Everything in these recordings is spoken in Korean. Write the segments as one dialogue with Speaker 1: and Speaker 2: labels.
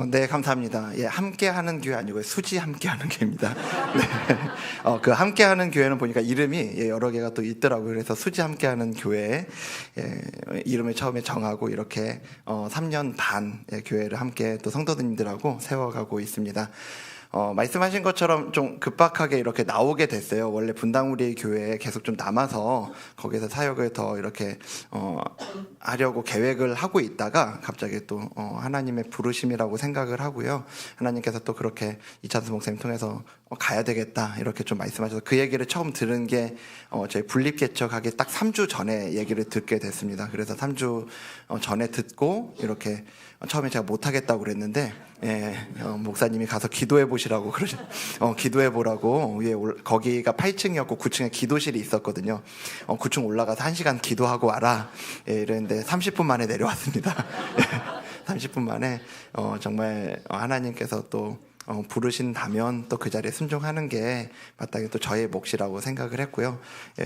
Speaker 1: 네, 감사합니다. 예, 함께하는 교회 아니고요. 수지 함께하는 교회입니다. 네. 그 함께하는 교회는 보니까 이름이 여러 개가 또 있더라고요. 그래서 수지 함께하는 교회 이름을 처음에 정하고 이렇게 3년 반 교회를 함께 또 성도님들하고 세워가고 있습니다. 말씀하신 것처럼 좀 급박하게 이렇게 나오게 됐어요. 원래 분당우리 교회에 계속 좀 남아서 거기서 사역을 더 이렇게 하려고 계획을 하고 있다가 갑자기 또 하나님의 부르심이라고 생각을 하고요. 하나님께서 또 그렇게 이찬수 목사님 통해서 가야 되겠다 이렇게 좀 말씀하셔서 그 얘기를 처음 들은 게 저희 분립개척하기 딱 3주 전에 얘기를 듣게 됐습니다. 그래서 3주 전에 듣고 이렇게 처음에 제가 못하겠다고 그랬는데 목사님이 가서 기도해 보시라고 기도해 보라고 위에 거기가 8층이었고 9층에 기도실이 있었거든요. 9층 올라가서 1시간 기도하고 와라 이랬는데 30분 만에 내려왔습니다. 30분 만에 정말 하나님께서 또 부르신다면 또 그 자리에 순종하는 게 마땅히 또 저의 몫이라고 생각을 했고요.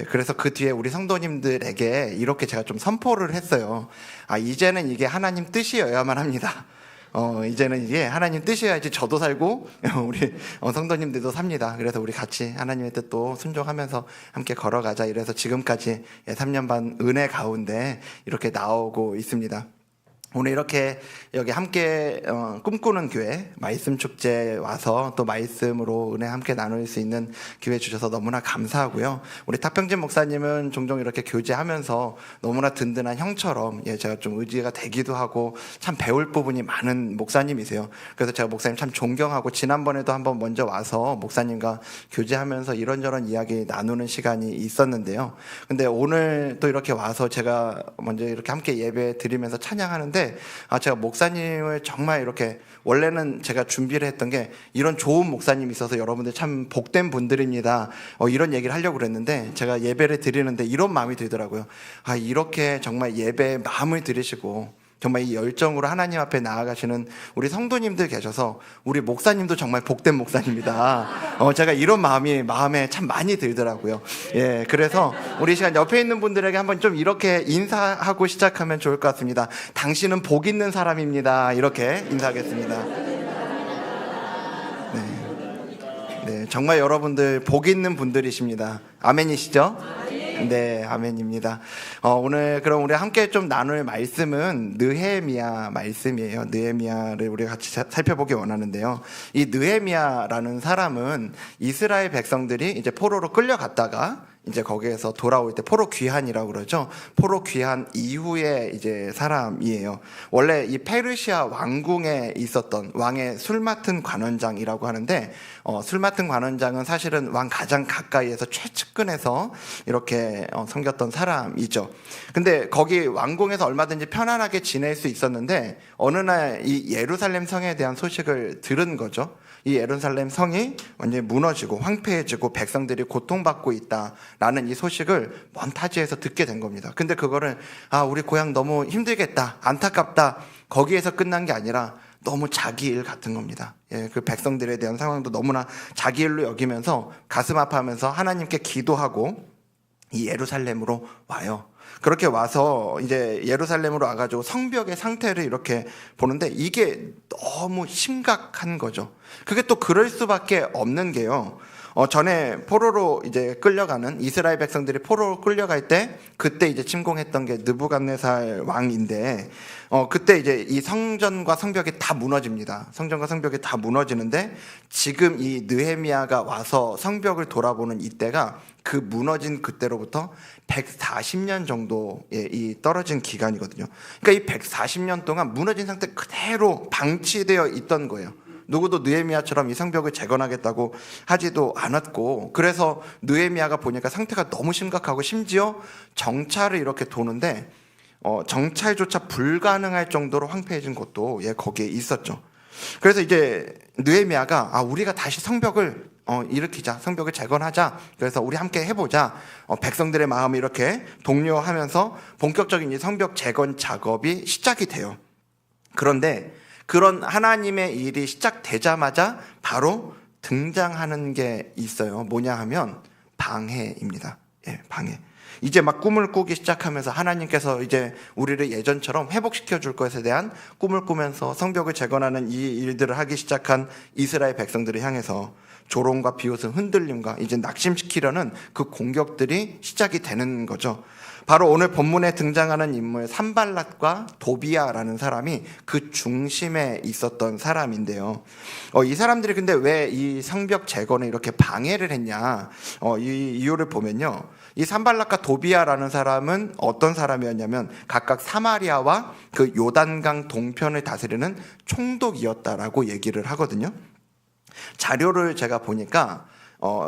Speaker 1: 그래서 그 뒤에 우리 성도님들에게 이렇게 제가 좀 선포를 했어요. 이제는 이게 하나님 뜻이어야만 합니다. 이제는 이게 하나님 뜻이어야지 저도 살고 우리 성도님들도 삽니다. 그래서 우리 같이 하나님의 뜻도 순종하면서 함께 걸어가자 이래서 지금까지 3년 반 은혜 가운데 이렇게 나오고 있습니다. 오늘 이렇게 여기 함께 꿈꾸는 교회 말씀 축제 와서 또 말씀으로 은혜 함께 나눌 수 있는 기회 주셔서 너무나 감사하고요. 우리 탁평진 목사님은 종종 이렇게 교제하면서 너무나 든든한 형처럼 제가 좀 의지가 되기도 하고 참 배울 부분이 많은 목사님이세요. 그래서 제가 목사님 참 존경하고 지난번에도 한번 먼저 와서 목사님과 교제하면서 이런저런 이야기 나누는 시간이 있었는데요. 근데 오늘 또 이렇게 와서 제가 먼저 이렇게 함께 예배 드리면서 찬양하는데 제가 목사님을 정말 이렇게 원래는 제가 준비를 했던 게 이런 좋은 목사님이 있어서 여러분들 참 복된 분들입니다. 이런 얘기를 하려고 그랬는데 제가 예배를 드리는데 이런 마음이 들더라고요. 이렇게 정말 예배에 마음을 들이시고 정말 이 열정으로 하나님 앞에 나아가시는 우리 성도님들 계셔서 우리 목사님도 정말 복된 목사님이다. 제가 이런 마음에 참 많이 들더라고요. 그래서 우리 시간 옆에 있는 분들에게 한번 좀 이렇게 인사하고 시작하면 좋을 것 같습니다. 당신은 복 있는 사람입니다. 이렇게 인사하겠습니다. 네, 정말 여러분들 복 있는 분들이십니다. 아멘이시죠? 네, 아멘입니다. 오늘 그럼 우리 함께 좀 나눌 말씀은 느헤미야 말씀이에요. 느헤미야를 우리가 같이 살펴보기 원하는데요. 이 느헤미야라는 사람은 이스라엘 백성들이 이제 포로로 끌려갔다가 이제 거기에서 돌아올 때 포로 귀환이라고 그러죠. 포로 귀환 이후에 이제 사람이에요. 원래 이 페르시아 왕궁에 있었던 왕의 술 맡은 관원장이라고 하는데 술 맡은 관원장은 사실은 왕 가장 가까이에서 최측근에서 이렇게 섬겼던 사람이죠. 근데 거기 왕궁에서 얼마든지 편안하게 지낼 수 있었는데 어느 날 이 예루살렘 성에 대한 소식을 들은 거죠. 이 예루살렘 성이 완전히 무너지고 황폐해지고 백성들이 고통받고 있다라는 이 소식을 먼 타지에서 듣게 된 겁니다. 근데 그거를 우리 고향 너무 힘들겠다, 안타깝다, 거기에서 끝난 게 아니라 너무 자기 일 같은 겁니다. 그 백성들에 대한 상황도 너무나 자기 일로 여기면서 가슴 아파하면서 하나님께 기도하고 이 예루살렘으로 와요. 그렇게 와서 이제 예루살렘으로 와가지고 성벽의 상태를 이렇게 보는데 이게 너무 심각한 거죠. 그게 또 그럴 수밖에 없는 게요. 전에 포로로 이제 끌려가는 이스라엘 백성들이 포로로 끌려갈 때 그때 이제 침공했던 게 느부갓네살 왕인데 그때 이제 이 성전과 성벽이 다 무너집니다. 성전과 성벽이 다 무너지는데 지금 이 느헤미야가 와서 성벽을 돌아보는 이때가 그 무너진 그때로부터 140년 정도의 이 떨어진 기간이거든요. 그러니까 이 140년 동안 무너진 상태 그대로 방치되어 있던 거예요. 누구도 느헤미야처럼 이 성벽을 재건하겠다고 하지도 않았고, 그래서 느헤미야가 보니까 상태가 너무 심각하고 심지어 정찰을 이렇게 도는데 정찰조차 불가능할 정도로 황폐해진 곳도 거기에 있었죠. 그래서 이제 느헤미야가 우리가 다시 성벽을 일으키자, 성벽을 재건하자, 그래서 우리 함께 해보자, 백성들의 마음을 이렇게 독려하면서 본격적인 이 성벽 재건 작업이 시작이 돼요. 그런데 그런 하나님의 일이 시작되자마자 바로 등장하는 게 있어요. 뭐냐 하면 방해입니다. 방해. 이제 막 꿈을 꾸기 시작하면서 하나님께서 이제 우리를 예전처럼 회복시켜 줄 것에 대한 꿈을 꾸면서 성벽을 재건하는 이 일들을 하기 시작한 이스라엘 백성들을 향해서 조롱과 비웃음, 흔들림과 이제 낙심시키려는 그 공격들이 시작이 되는 거죠. 바로 오늘 본문에 등장하는 인물 산발랏과 도비아라는 사람이 그 중심에 있었던 사람인데요. 이 사람들이 근데 왜 이 성벽 재건을 이렇게 방해를 했냐? 이 이유를 보면요. 이 산발랏과 도비아라는 사람은 어떤 사람이었냐면 각각 사마리아와 그 요단강 동편을 다스리는 총독이었다라고 얘기를 하거든요. 자료를 제가 보니까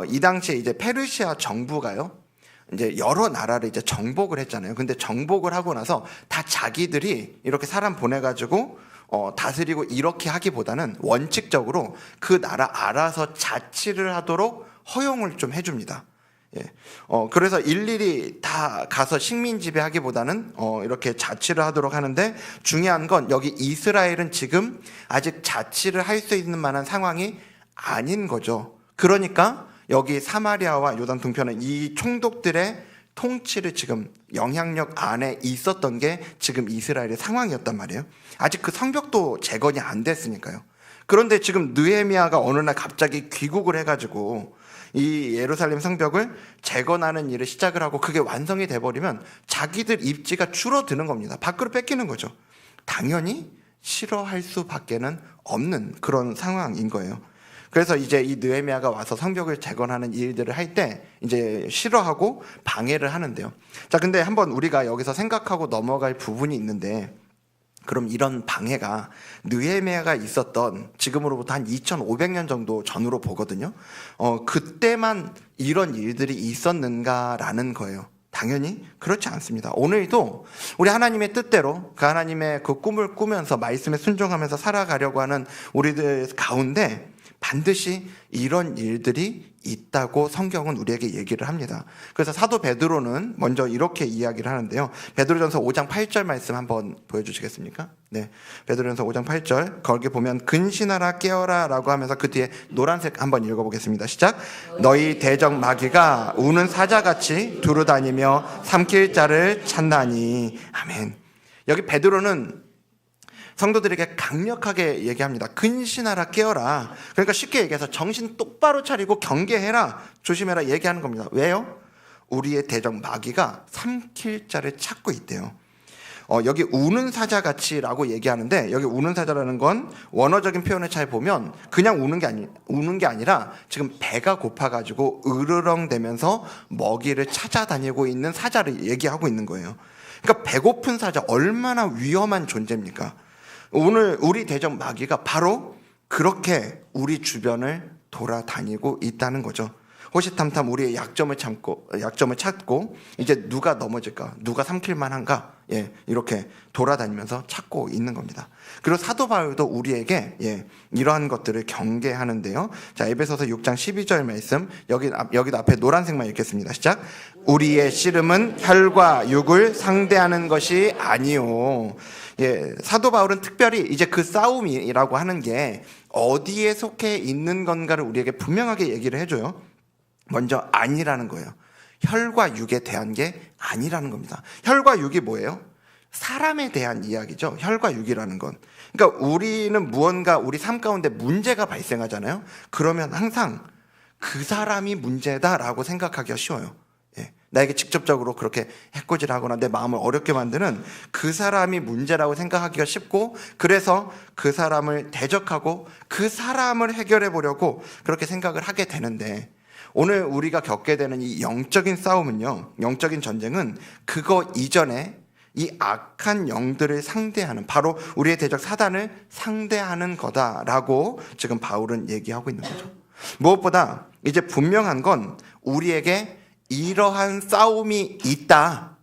Speaker 1: 이 당시에 이제 페르시아 정부가요. 이제 여러 나라를 이제 정복을 했잖아요. 근데 정복을 하고 나서 다 자기들이 이렇게 사람 보내가지고 다스리고 이렇게 하기보다는 원칙적으로 그 나라 알아서 자치를 하도록 허용을 좀 해줍니다. 예. 그래서 일일이 다 가서 식민 지배하기보다는 이렇게 자치를 하도록 하는데 중요한 건 여기 이스라엘은 지금 아직 자치를 할 수 있는 만한 상황이 아닌 거죠. 그러니까 여기 사마리아와 요단 동편은 이 총독들의 통치를 지금 영향력 안에 있었던 게 지금 이스라엘의 상황이었단 말이에요. 아직 그 성벽도 재건이 안 됐으니까요. 그런데 지금 느헤미야가 어느 날 갑자기 귀국을 해가지고 이 예루살렘 성벽을 재건하는 일을 시작을 하고 그게 완성이 돼버리면 자기들 입지가 줄어드는 겁니다. 밖으로 뺏기는 거죠. 당연히 싫어할 수밖에는 없는 그런 상황인 거예요. 그래서 이제 이 느헤미야가 와서 성벽을 재건하는 일들을 할 때 이제 싫어하고 방해를 하는데요. 자, 근데 한번 우리가 여기서 생각하고 넘어갈 부분이 있는데, 그럼 이런 방해가 느헤미야가 있었던 지금으로부터 한 2500년 정도 전으로 보거든요. 그때만 이런 일들이 있었는가라는 거예요. 당연히 그렇지 않습니다. 오늘도 우리 하나님의 뜻대로 그 하나님의 그 꿈을 꾸면서 말씀에 순종하면서 살아가려고 하는 우리들 가운데 반드시 이런 일들이 있다고 성경은 우리에게 얘기를 합니다. 그래서 사도 베드로는 먼저 이렇게 이야기를 하는데요. 베드로전서 5장 8절 말씀 한번 보여주시겠습니까? 네, 베드로전서 5장 8절 거기 보면 근신하라 깨어라 라고 하면서 그 뒤에 노란색 한번 읽어보겠습니다. 시작. 너희 대적 마귀가 우는 사자같이 두루다니며 삼킬 자를 찾나니. 아멘. 여기 베드로는 성도들에게 강력하게 얘기합니다. 근신하라 깨어라. 그러니까 쉽게 얘기해서 정신 똑바로 차리고 경계해라. 조심해라 얘기하는 겁니다. 왜요? 우리의 대적 마귀가 삼킬 자를 찾고 있대요. 여기 우는 사자같이라고 얘기하는데 여기 우는 사자라는 건 원어적인 표현을 잘 보면 그냥 우는 게 아니라 지금 배가 고파가지고 으르렁대면서 먹이를 찾아다니고 있는 사자를 얘기하고 있는 거예요. 그러니까 배고픈 사자 얼마나 위험한 존재입니까? 오늘 우리 대적 마귀가 바로 그렇게 우리 주변을 돌아다니고 있다는 거죠. 호시탐탐 우리의 약점을 찾고 이제 누가 넘어질까, 누가 삼킬 만한가, 이렇게 돌아다니면서 찾고 있는 겁니다. 그리고 사도 바울도 우리에게 이러한 것들을 경계하는데요. 자, 에베소서 6장 12절 말씀 여기도 앞에 노란색만 읽겠습니다. 시작. 우리의 씨름은 혈과 육을 상대하는 것이 아니요. 사도 바울은 특별히 이제 그 싸움이라고 하는 게 어디에 속해 있는 건가를 우리에게 분명하게 얘기를 해줘요. 먼저 아니라는 거예요. 혈과 육에 대한 게 아니라는 겁니다. 혈과 육이 뭐예요? 사람에 대한 이야기죠. 혈과 육이라는 건. 그러니까 우리는 무언가 우리 삶 가운데 문제가 발생하잖아요. 그러면 항상 그 사람이 문제다라고 생각하기가 쉬워요. 나에게 직접적으로 그렇게 해코지하거나 내 마음을 어렵게 만드는 그 사람이 문제라고 생각하기가 쉽고, 그래서 그 사람을 대적하고 그 사람을 해결해 보려고 그렇게 생각을 하게 되는데, 오늘 우리가 겪게 되는 이 영적인 싸움은요, 영적인 전쟁은 그거 이전에 이 악한 영들을 상대하는, 바로 우리의 대적 사단을 상대하는 거다라고 지금 바울은 얘기하고 있는 거죠. 무엇보다 이제 분명한 건 우리에게 이러한 싸움이 있다,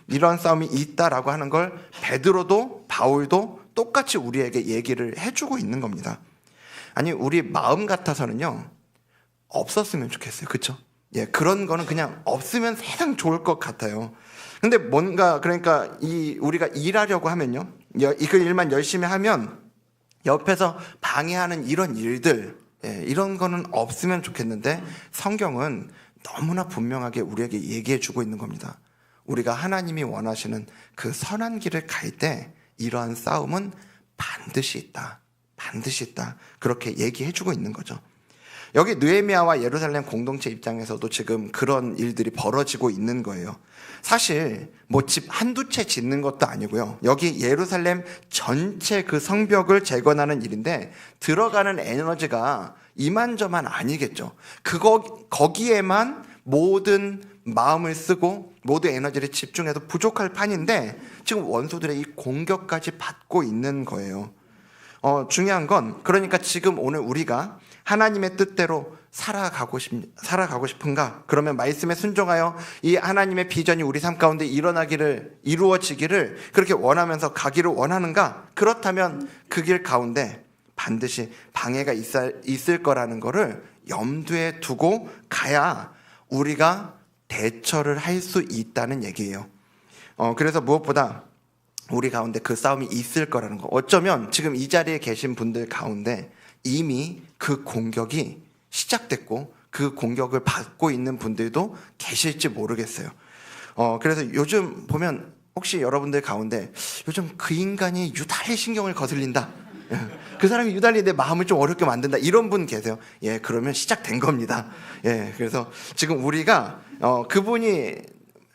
Speaker 1: 이러한 싸움이 있다라고 하는 걸 베드로도 바울도 똑같이 우리에게 얘기를 해주고 있는 겁니다. 아니, 우리 마음 같아서는요 없었으면 좋겠어요. 그렇죠? 그런 거는 그냥 없으면 세상 좋을 것 같아요. 근데 뭔가, 그러니까 우리가 일하려고 하면요, 그 일만 열심히 하면 옆에서 방해하는 이런 일들, 이런 거는 없으면 좋겠는데 성경은 너무나 분명하게 우리에게 얘기해 주고 있는 겁니다. 우리가 하나님이 원하시는 그 선한 길을 갈 때 이러한 싸움은 반드시 있다. 반드시 있다. 그렇게 얘기해주고 있는 거죠. 여기 느헤미야와 예루살렘 공동체 입장에서도 지금 그런 일들이 벌어지고 있는 거예요. 사실 뭐 집 한두 채 짓는 것도 아니고요. 여기 예루살렘 전체 그 성벽을 재건하는 일인데 들어가는 에너지가 이만저만 아니겠죠. 거기에만 모든 마음을 쓰고 모든 에너지를 집중해도 부족할 판인데 지금 원수들의 이 공격까지 받고 있는 거예요. 중요한 건 그러니까 지금 오늘 우리가 하나님의 뜻대로 살아가고 싶은가? 그러면 말씀에 순종하여 이 하나님의 비전이 우리 삶 가운데 이루어지기를 그렇게 원하면서 가기를 원하는가? 그렇다면 그 길 가운데 반드시 방해가 있을 거라는 거를 염두에 두고 가야 우리가 대처를 할 수 있다는 얘기예요. 그래서 무엇보다 우리 가운데 그 싸움이 있을 거라는 거. 어쩌면 지금 이 자리에 계신 분들 가운데 이미 그 공격이 시작됐고 그 공격을 받고 있는 분들도 계실지 모르겠어요. 그래서 요즘 보면 혹시 여러분들 가운데 요즘 그 인간이 유달리 신경을 거슬린다. 그 사람이 유달리 내 마음을 좀 어렵게 만든다. 이런 분 계세요. 예, 그러면 시작된 겁니다. 예, 그래서 지금 우리가 그분이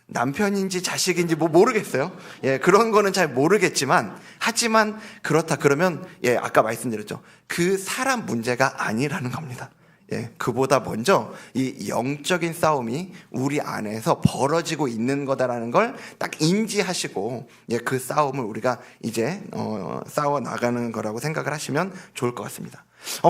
Speaker 1: 남편인지 자식인지 뭐 모르겠어요. 예, 그런 거는 잘 모르겠지만 하지만 그렇다 그러면 예, 아까 말씀드렸죠. 그 사람 문제가 아니라는 겁니다. 예, 그보다 먼저 이 영적인 싸움이 우리 안에서 벌어지고 있는 거다라는 걸 딱 인지하시고 예, 그 싸움을 우리가 이제 싸워 나가는 거라고 생각을 하시면 좋을 것 같습니다.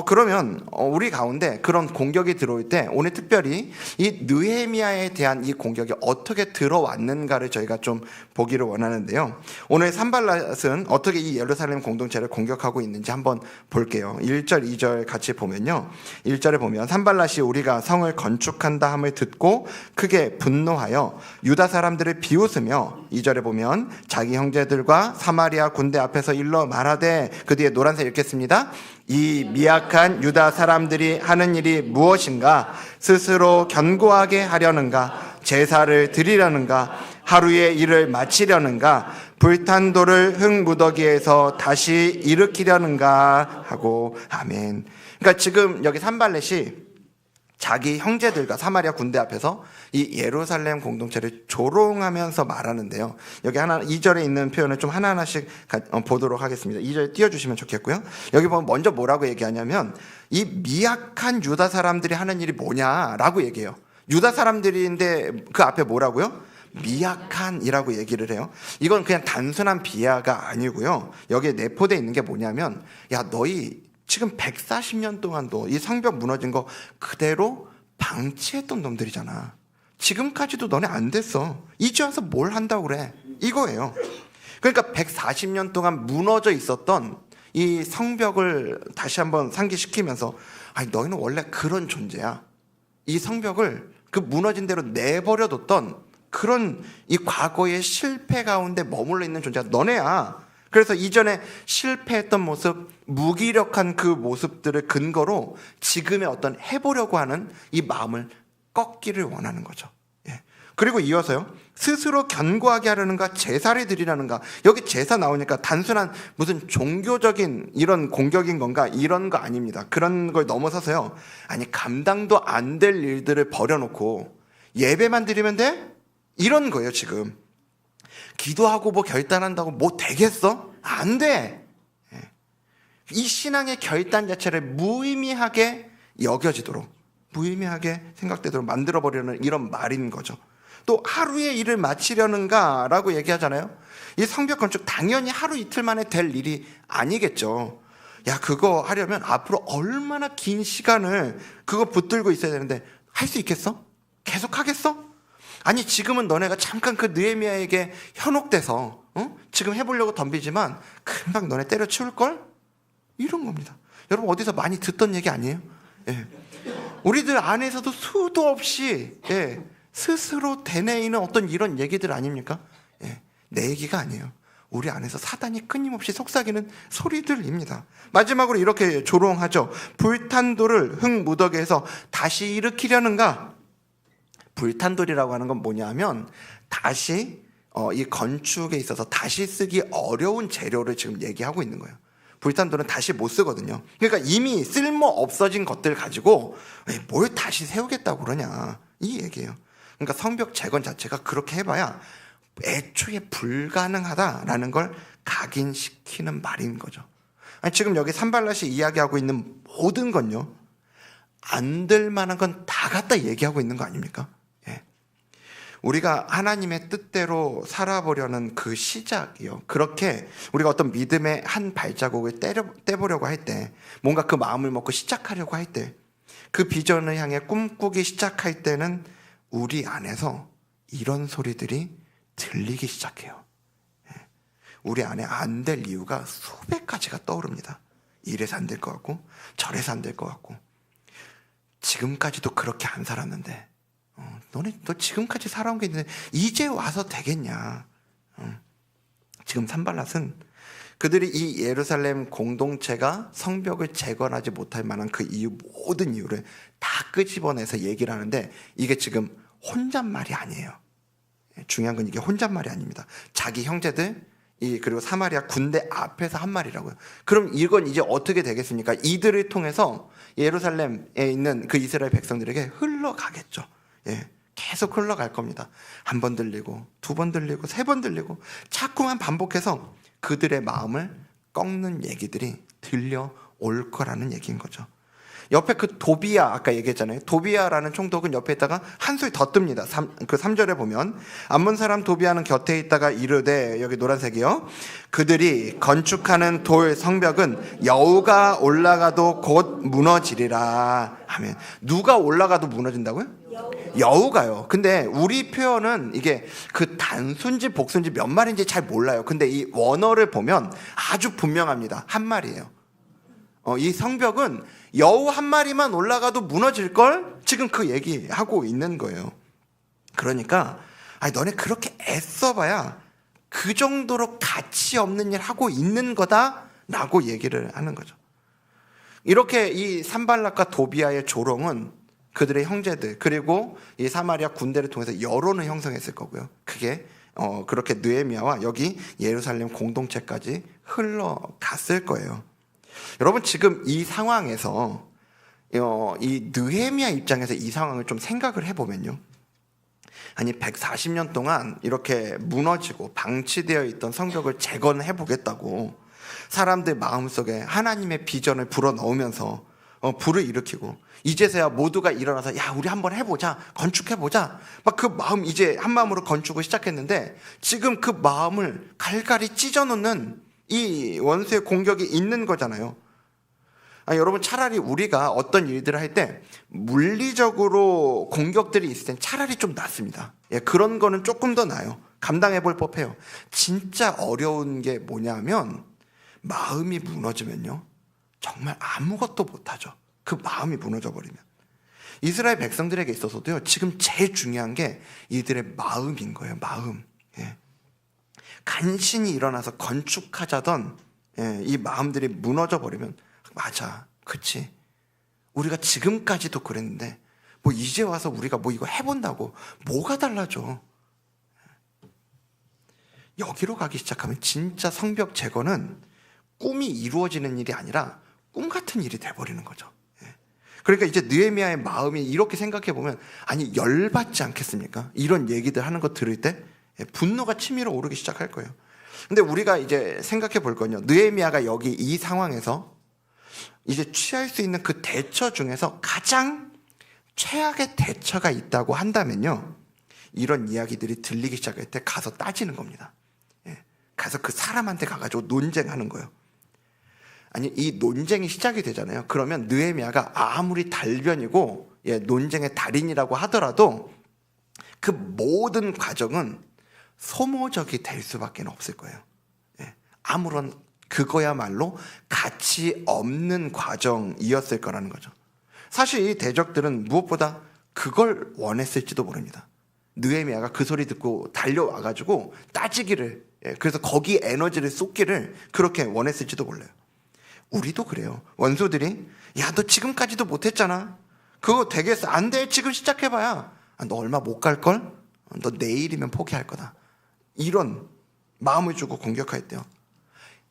Speaker 1: 그러면 우리 가운데 그런 공격이 들어올 때 오늘 특별히 이 느헤미야에 대한 이 공격이 어떻게 들어왔는가를 저희가 좀 보기를 원하는데요. 오늘 산발랏은 어떻게 이 예루살렘 공동체를 공격하고 있는지 한번 볼게요. 1절, 2절 같이 보면요. 1절에 보면 산발랏이 우리가 성을 건축한다 함을 듣고 크게 분노하여 유다 사람들을 비웃으며 2절에 보면 자기 형제들과 사마리아 군대 앞에서 일러 말하되 그 뒤에 노란색 읽겠습니다. 이 미약한 유다 사람들이 하는 일이 무엇인가? 스스로 견고하게 하려는가? 제사를 드리려는가? 하루의 일을 마치려는가? 불탄 돌을 흙무더기에서 다시 일으키려는가? 하고 아멘. 그러니까 지금 여기 산발렛이 자기 형제들과 사마리아 군대 앞에서 이 예루살렘 공동체를 조롱하면서 말하는데요. 여기 2절에 있는 표현을 좀 하나하나씩 보도록 하겠습니다. 2절 띄워주시면 좋겠고요. 여기 보면 먼저 뭐라고 얘기하냐면 이 미약한 유다 사람들이 하는 일이 뭐냐라고 얘기해요. 유다 사람들인데 그 앞에 뭐라고요? 미약한이라고 얘기를 해요. 이건 그냥 단순한 비하가 아니고요. 여기에 내포되어 있는 게 뭐냐면 야 너희 지금 140년 동안도 이 성벽 무너진 거 그대로 방치했던 놈들이잖아. 지금까지도 너네 안 됐어. 이제 와서 뭘 한다고 그래. 이거예요. 그러니까 140년 동안 무너져 있었던 이 성벽을 다시 한번 상기시키면서 아니 너희는 원래 그런 존재야. 이 성벽을 그 무너진 대로 내버려뒀던 그런 이 과거의 실패 가운데 머물러 있는 존재가 너네야. 그래서 이전에 실패했던 모습, 무기력한 그 모습들을 근거로 지금의 어떤 해보려고 하는 이 마음을 꺾기를 원하는 거죠. 예. 그리고 이어서요. 스스로 견고하게 하려는가 제사를 드리려는가. 여기 제사 나오니까 단순한 무슨 종교적인 이런 공격인 건가 이런 거 아닙니다. 그런 걸 넘어서서요. 아니 감당도 안 될 일들을 버려놓고 예배만 드리면 돼? 이런 거예요 지금. 기도하고 뭐 결단한다고 뭐 되겠어? 안 돼. 이 신앙의 결단 자체를 무의미하게 여겨지도록 무의미하게 생각되도록 만들어버리려는 이런 말인 거죠. 또 하루의 일을 마치려는가 라고 얘기하잖아요. 이 성벽 건축 당연히 하루 이틀 만에 될 일이 아니겠죠. 야 그거 하려면 앞으로 얼마나 긴 시간을 그거 붙들고 있어야 되는데 할 수 있겠어? 계속 하겠어? 아니 지금은 너네가 잠깐 그 느헤미야에게 현혹돼서 지금 해보려고 덤비지만 금방 너네 때려치울걸? 이런 겁니다. 여러분 어디서 많이 듣던 얘기 아니에요? 예. 우리들 안에서도 수도 없이 예, 스스로 되뇌이는 어떤 이런 얘기들 아닙니까? 예. 내 얘기가 아니에요. 우리 안에서 사단이 끊임없이 속삭이는 소리들입니다. 마지막으로 이렇게 조롱하죠. 불탄 돌을 흙무더기에서 다시 일으키려는가? 불탄 돌이라고 하는 건 뭐냐면 다시 이 건축에 있어서 다시 쓰기 어려운 재료를 지금 얘기하고 있는 거예요. 불탄돌은 다시 못 쓰거든요. 그러니까 이미 쓸모 없어진 것들 가지고 뭘 다시 세우겠다고 그러냐, 이 얘기예요. 그러니까 성벽 재건 자체가 그렇게 해봐야 애초에 불가능하다라는 걸 각인시키는 말인 거죠. 아니, 지금 여기 산발랏이 이야기하고 있는 모든 건요, 안 될 만한 건 다 갖다 얘기하고 있는 거 아닙니까? 예. 우리가 하나님의 뜻대로 살아보려는 그 시작이요, 그렇게 우리가 어떤 믿음의 한 발자국을 떼보려고 할 때, 뭔가 그 마음을 먹고 시작하려고 할 때, 그 비전을 향해 꿈꾸기 시작할 때는 우리 안에서 이런 소리들이 들리기 시작해요. 우리 안에 안 될 이유가 수백 가지가 떠오릅니다. 이래서 안 될 것 같고, 저래서 안 될 것 같고, 지금까지도 그렇게 안 살았는데, 너 지금까지 살아온 게 있는데 이제 와서 되겠냐. 지금 산발랏은 그들이 이 예루살렘 공동체가 성벽을 재건하지 못할 만한 그 이유, 모든 이유를 다 끄집어내서 얘기를 하는데, 이게 지금 혼잣말이 아니에요. 중요한 건 이게 혼잣말이 아닙니다. 자기 형제들, 그리고 사마리아 군대 앞에서 한 말이라고요. 그럼 이건 이제 어떻게 되겠습니까? 이들을 통해서 예루살렘에 있는 그 이스라엘 백성들에게 흘러가겠죠. 예, 계속 흘러갈 겁니다. 한 번 들리고, 두 번 들리고, 세 번 들리고, 자꾸만 반복해서 그들의 마음을 꺾는 얘기들이 들려올 거라는 얘기인 거죠. 옆에 그 도비야, 아까 얘기했잖아요. 도비야라는 총독은 옆에다가 한 소리 더 뜹니다. 그 3절에 보면, 암몬 사람 도비야는 곁에 있다가 이르되, 여기 노란색이요, 그들이 건축하는 돌 성벽은 여우가 올라가도 곧 무너지리라 하면, 누가 올라가도 무너진다고요? 여우가요. 근데 우리 표현은 이게 그 단순지 복순지 몇 말인지 잘 몰라요. 근데 이 원어를 보면 아주 분명합니다. 한 말이에요. 이 성벽은 여우 한 마리만 올라가도 무너질걸? 지금 그 얘기하고 있는 거예요. 그러니까 너네 그렇게 애써봐야 그 정도로 가치 없는 일 하고 있는 거다라고 얘기를 하는 거죠. 이렇게 이 산발랏과 도비야의 조롱은 그들의 형제들, 그리고 이 사마리아 군대를 통해서 여론을 형성했을 거고요. 그게 그렇게 느헤미야와 여기 예루살렘 공동체까지 흘러갔을 거예요. 여러분, 지금 이 상황에서 이 느헤미야 입장에서 이 상황을 좀 생각을 해보면요, 아니 140년 동안 이렇게 무너지고 방치되어 있던 성벽을 재건해보겠다고 사람들 마음속에 하나님의 비전을 불어넣으면서 불을 일으키고, 이제서야 모두가 일어나서 야, 우리 한번 해보자, 건축해보자, 막 그 마음, 이제 한 마음으로 건축을 시작했는데, 지금 그 마음을 갈갈이 찢어놓는 이 원수의 공격이 있는 거잖아요. 여러분, 차라리 우리가 어떤 일들을 할 때 물리적으로 공격들이 있을 땐 차라리 좀 낫습니다. 예, 그런 거는 조금 더 나아요. 감당해 볼 법해요. 진짜 어려운 게 뭐냐면, 마음이 무너지면요, 정말 아무것도 못하죠. 그 마음이 무너져 버리면. 이스라엘 백성들에게 있어서도요, 지금 제일 중요한 게 이들의 마음인 거예요. 마음. 예. 간신히 일어나서 건축하자던 이 마음들이 무너져 버리면, 맞아, 그치, 우리가 지금까지도 그랬는데 뭐 이제 와서 우리가 뭐 이거 해본다고 뭐가 달라져. 여기로 가기 시작하면 진짜 성벽 재건은 꿈이 이루어지는 일이 아니라 꿈 같은 일이 돼버리는 거죠. 그러니까 이제 느헤미야의 마음이 이렇게 생각해 보면, 아니 열받지 않겠습니까? 이런 얘기들 하는 거 들을 때 분노가 치밀어 오르기 시작할 거예요. 근데 우리가 이제 생각해 볼 건요, 느헤미야가 여기 이 상황에서 이제 취할 수 있는 그 대처 중에서 가장 최악의 대처가 있다고 한다면요, 이런 이야기들이 들리기 시작할 때 가서 따지는 겁니다. 가서 그 사람한테 가가지고 논쟁하는 거예요. 아니, 이 논쟁이 시작이 되잖아요. 그러면 느헤미야가 아무리 달변이고 논쟁의 달인이라고 하더라도 그 모든 과정은 소모적이 될 수밖에 없을 거예요. 아무런, 그거야말로 가치 없는 과정이었을 거라는 거죠. 사실 이 대적들은 무엇보다 그걸 원했을지도 모릅니다. 느헤미야가 그 소리 듣고 달려와가지고 따지기를, 그래서 거기 에너지를 쏟기를 그렇게 원했을지도 몰라요. 우리도 그래요. 원수들이 야, 너 지금까지도 못했잖아, 그거 되겠어, 안 돼, 지금 시작해봐야 너 얼마 못 갈걸, 너 내일이면 포기할 거다. 이런 마음을 주고 공격하였대요.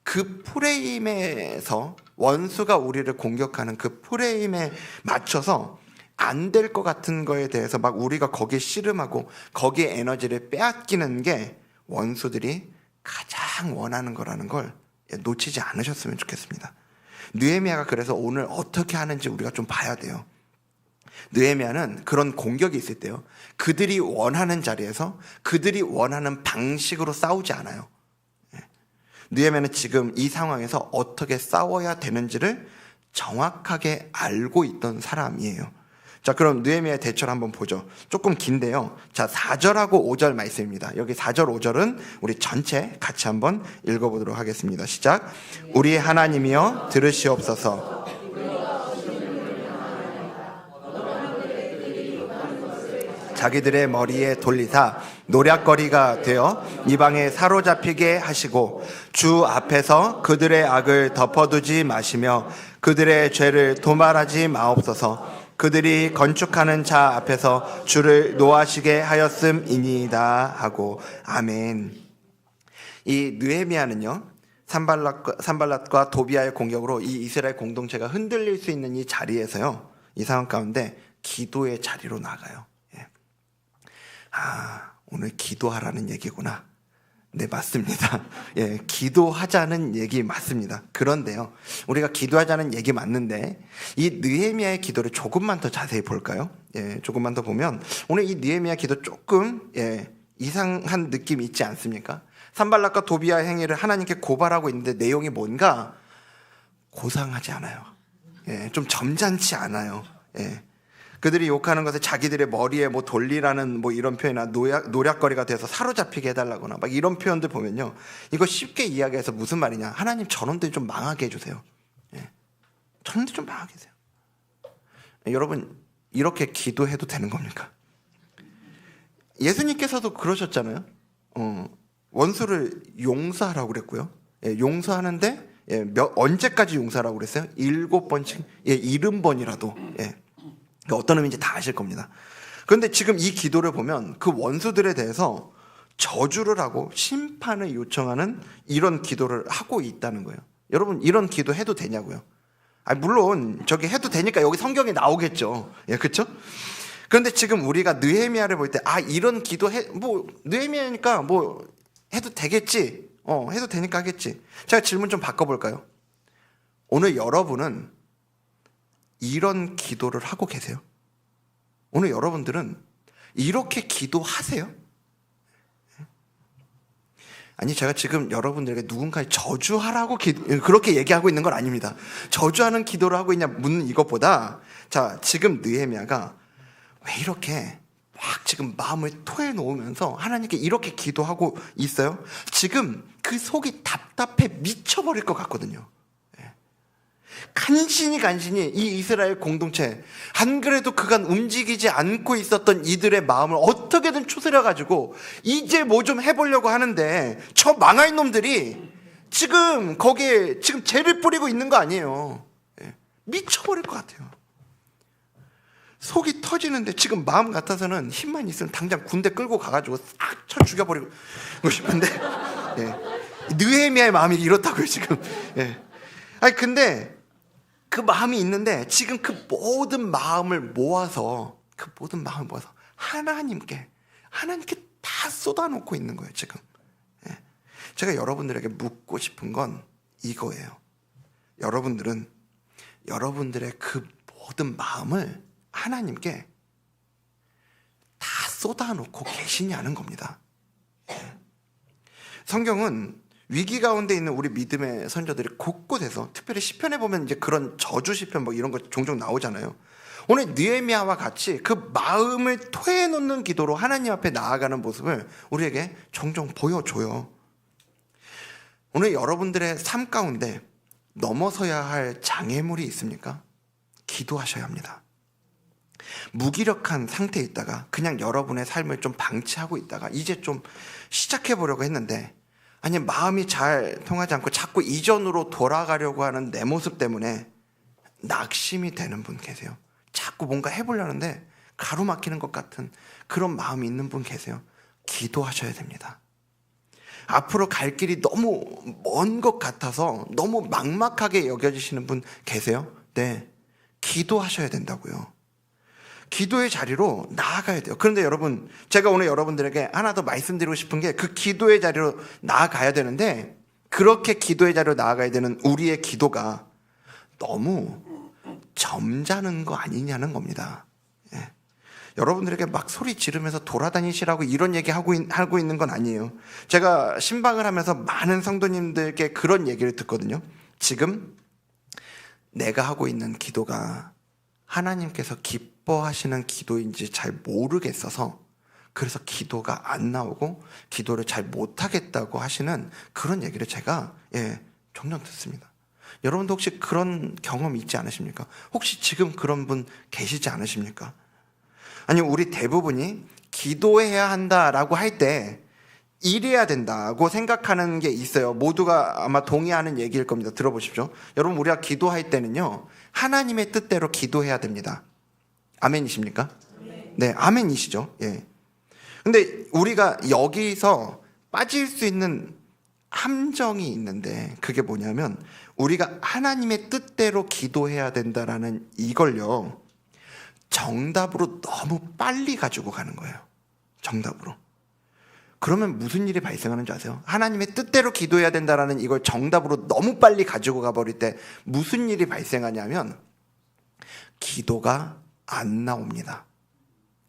Speaker 1: 그 프레임에서 원수가 우리를 공격하는 그 프레임에 맞춰서 안 될 것 같은 거에 대해서 막 우리가 거기에 씨름하고 거기에 에너지를 빼앗기는 게 원수들이 가장 원하는 거라는 걸 놓치지 않으셨으면 좋겠습니다. 느헤미야가 그래서 오늘 어떻게 하는지 우리가 좀 봐야 돼요. 느헤미야는 그런 공격이 있을 때요, 그들이 원하는 자리에서 그들이 원하는 방식으로 싸우지 않아요. 느헤미야는 지금 이 상황에서 어떻게 싸워야 되는지를 정확하게 알고 있던 사람이에요. 자, 그럼 느헤미야의 대처를 한번 보죠. 조금 긴데요. 자, 4절하고 5절 말씀입니다. 여기 4절, 5절은 우리 전체 같이 한번 읽어보도록 하겠습니다. 시작. 우리 하나님이여 들으시옵소서. 자기들의 머리에 돌리사 노략거리가 되어 이방에 사로잡히게 하시고 주 앞에서 그들의 악을 덮어두지 마시며 그들의 죄를 도말하지 마옵소서. 그들이 건축하는 자 앞에서 주를 노하시게 하였음이니이다 하고 아멘. 이 느헤미야는요, 산발랏과 도비아의 공격으로 이 이스라엘 공동체가 흔들릴 수 있는 이 자리에서요, 이 상황 가운데 기도의 자리로 나가요. 오늘 기도하라는 얘기구나. 네, 맞습니다. 예, 기도하자는 얘기 맞습니다. 그런데요, 우리가 기도하자는 얘기 맞는데 이 느헤미야의 기도를 조금만 더 자세히 볼까요? 예, 조금만 더 보면 오늘 이 느헤미야 기도 조금 이상한 느낌이 있지 않습니까? 산발랏과 도비아의 행위를 하나님께 고발하고 있는데 내용이 뭔가 고상하지 않아요. 예, 좀 점잖지 않아요. 예. 그들이 욕하는 것에 자기들의 머리에 뭐 돌리라는 뭐 이런 표현이나 노략거리가 돼서 사로잡히게 해달라거나 막 이런 표현들 보면요, 이거 쉽게 이야기해서 무슨 말이냐, 하나님 저놈들 좀 망하게 해주세요. 예. 저놈들 좀 망하게 해주세요. 여러분, 이렇게 기도해도 되는 겁니까? 예수님께서도 그러셨잖아요. 원수를 용서하라고 그랬고요. 예, 용서하는데 언제까지 용서하라고 그랬어요? 7번씩, 70번이라도. 예. 어떤 의미인지 다 아실 겁니다. 그런데 지금 이 기도를 보면 그 원수들에 대해서 저주를 하고 심판을 요청하는 이런 기도를 하고 있다는 거예요. 여러분, 이런 기도 해도 되냐고요? 물론 저기 해도 되니까 여기 성경에 나오겠죠. 예, 그렇죠? 그런데 지금 우리가 느헤미야를 볼 때 이런 기도 느헤미야니까 뭐 해도 되겠지. 해도 되니까 하겠지. 제가 질문 좀 바꿔볼까요? 오늘 여러분은 이런 기도를 하고 계세요? 오늘 여러분들은 이렇게 기도하세요? 아니, 제가 지금 여러분들에게 누군가의 저주하라고 그렇게 얘기하고 있는 건 아닙니다. 저주하는 기도를 하고 있냐 묻는 이것보다, 자, 지금 느헤미야가 왜 이렇게 막 지금 마음을 토해놓으면서 하나님께 이렇게 기도하고 있어요? 지금 그 속이 답답해 미쳐버릴 것 같거든요. 간신히 이 이스라엘 공동체, 안 그래도 그간 움직이지 않고 있었던 이들의 마음을 어떻게든 추스려가지고 이제 뭐 좀 해보려고 하는데 저 망할 놈들이 지금 거기에 지금 죄를 뿌리고 있는 거 아니에요. 미쳐버릴 것 같아요. 속이 터지는데 지금 마음 같아서는 힘만 있으면 당장 군대 끌고 가가지고 싹 쳐 죽여버리고 싶은데, 느헤미야의 마음이 이렇다고요 지금. 근데 그 마음이 있는데 지금 그 모든 마음을 모아서 하나님께 다 쏟아놓고 있는 거예요 지금. 제가 여러분들에게 묻고 싶은 건 이거예요. 여러분들은 여러분들의 그 모든 마음을 하나님께 다 쏟아놓고 계시냐는 겁니다. 성경은 위기 가운데 있는 우리 믿음의 선조들이 곳곳에서, 특별히 시편에 보면 이제 그런 저주 시편 뭐 이런 거 종종 나오잖아요. 오늘 느헤미야와 같이 그 마음을 토해놓는 기도로 하나님 앞에 나아가는 모습을 우리에게 종종 보여줘요. 오늘 여러분들의 삶 가운데 넘어서야 할 장애물이 있습니까? 기도하셔야 합니다. 무기력한 상태에 있다가 그냥 여러분의 삶을 좀 방치하고 있다가 이제 좀 시작해 보려고 했는데, 아니, 마음이 잘 통하지 않고 자꾸 이전으로 돌아가려고 하는 내 모습 때문에 낙심이 되는 분 계세요. 자꾸 뭔가 해보려는데 가로막히는 것 같은 그런 마음이 있는 분 계세요? 기도하셔야 됩니다. 앞으로 갈 길이 너무 먼 것 같아서 너무 막막하게 여겨지시는 분 계세요? 네, 기도하셔야 된다고요. 기도의 자리로 나아가야 돼요. 그런데 여러분, 제가 오늘 여러분들에게 하나 더 말씀드리고 싶은 게 그 기도의 자리로 나아가야 되는데, 그렇게 기도의 자리로 나아가야 되는 우리의 기도가 너무 점잖은 거 아니냐는 겁니다. 예. 여러분들에게 막 소리 지르면서 돌아다니시라고 이런 얘기 하고 있는 건 아니에요. 제가 신방을 하면서 많은 성도님들께 그런 얘기를 듣거든요. 지금 내가 하고 있는 기도가 하나님께서 기뻐하시는 기도인지 잘 모르겠어서 그래서 기도가 안 나오고 기도를 잘 못하겠다고 하시는 그런 얘기를 제가 종종 듣습니다. 여러분도 혹시 그런 경험 있지 않으십니까? 혹시 지금 그런 분 계시지 않으십니까? 아니, 우리 대부분이 기도해야 한다라고 할 때 이래야 된다고 생각하는 게 있어요. 모두가 아마 동의하는 얘기일 겁니다. 들어보십시오. 여러분, 우리가 기도할 때는요, 하나님의 뜻대로 기도해야 됩니다. 아멘이십니까? 네, 아멘이시죠. 예. 근데 우리가 여기서 빠질 수 있는 함정이 있는데, 그게 뭐냐면 우리가 하나님의 뜻대로 기도해야 된다라는 이걸요, 정답으로 너무 빨리 가지고 가는 거예요. 정답으로. 그러면 무슨 일이 발생하는 줄 아세요? 하나님의 뜻대로 기도해야 된다라는 이걸 정답으로 너무 빨리 가지고 가버릴 때 무슨 일이 발생하냐면 기도가 안 나옵니다.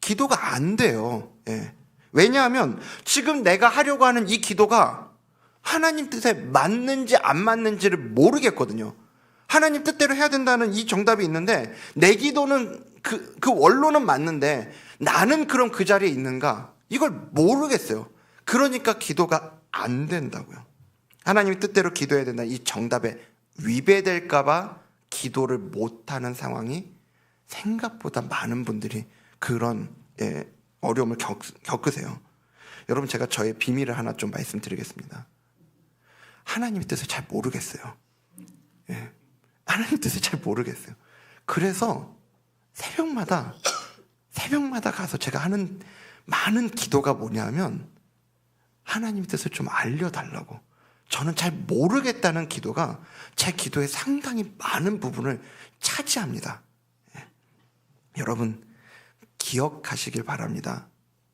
Speaker 1: 기도가 안 돼요. 예. 왜냐하면 지금 내가 하려고 하는 이 기도가 하나님 뜻에 맞는지 안 맞는지를 모르겠거든요. 하나님 뜻대로 해야 된다는 이 정답이 있는데 내 기도는 그 원로는 맞는데 나는 그럼 그 자리에 있는가? 이걸 모르겠어요. 그러니까 기도가 안 된다고요. 하나님의 뜻대로 기도해야 된다. 이 정답에 위배될까봐 기도를 못하는 상황이 생각보다 많은 분들이 그런 어려움을 겪으세요. 여러분, 제가 저의 비밀을 하나 좀 말씀드리겠습니다. 하나님의 뜻을 잘 모르겠어요. 하나님의 뜻을 잘 모르겠어요. 그래서 새벽마다 가서 제가 하는 많은 기도가 뭐냐면 하나님의 뜻을 좀 알려달라고. 저는 잘 모르겠다는 기도가 제 기도의 상당히 많은 부분을 차지합니다. 여러분, 기억하시길 바랍니다.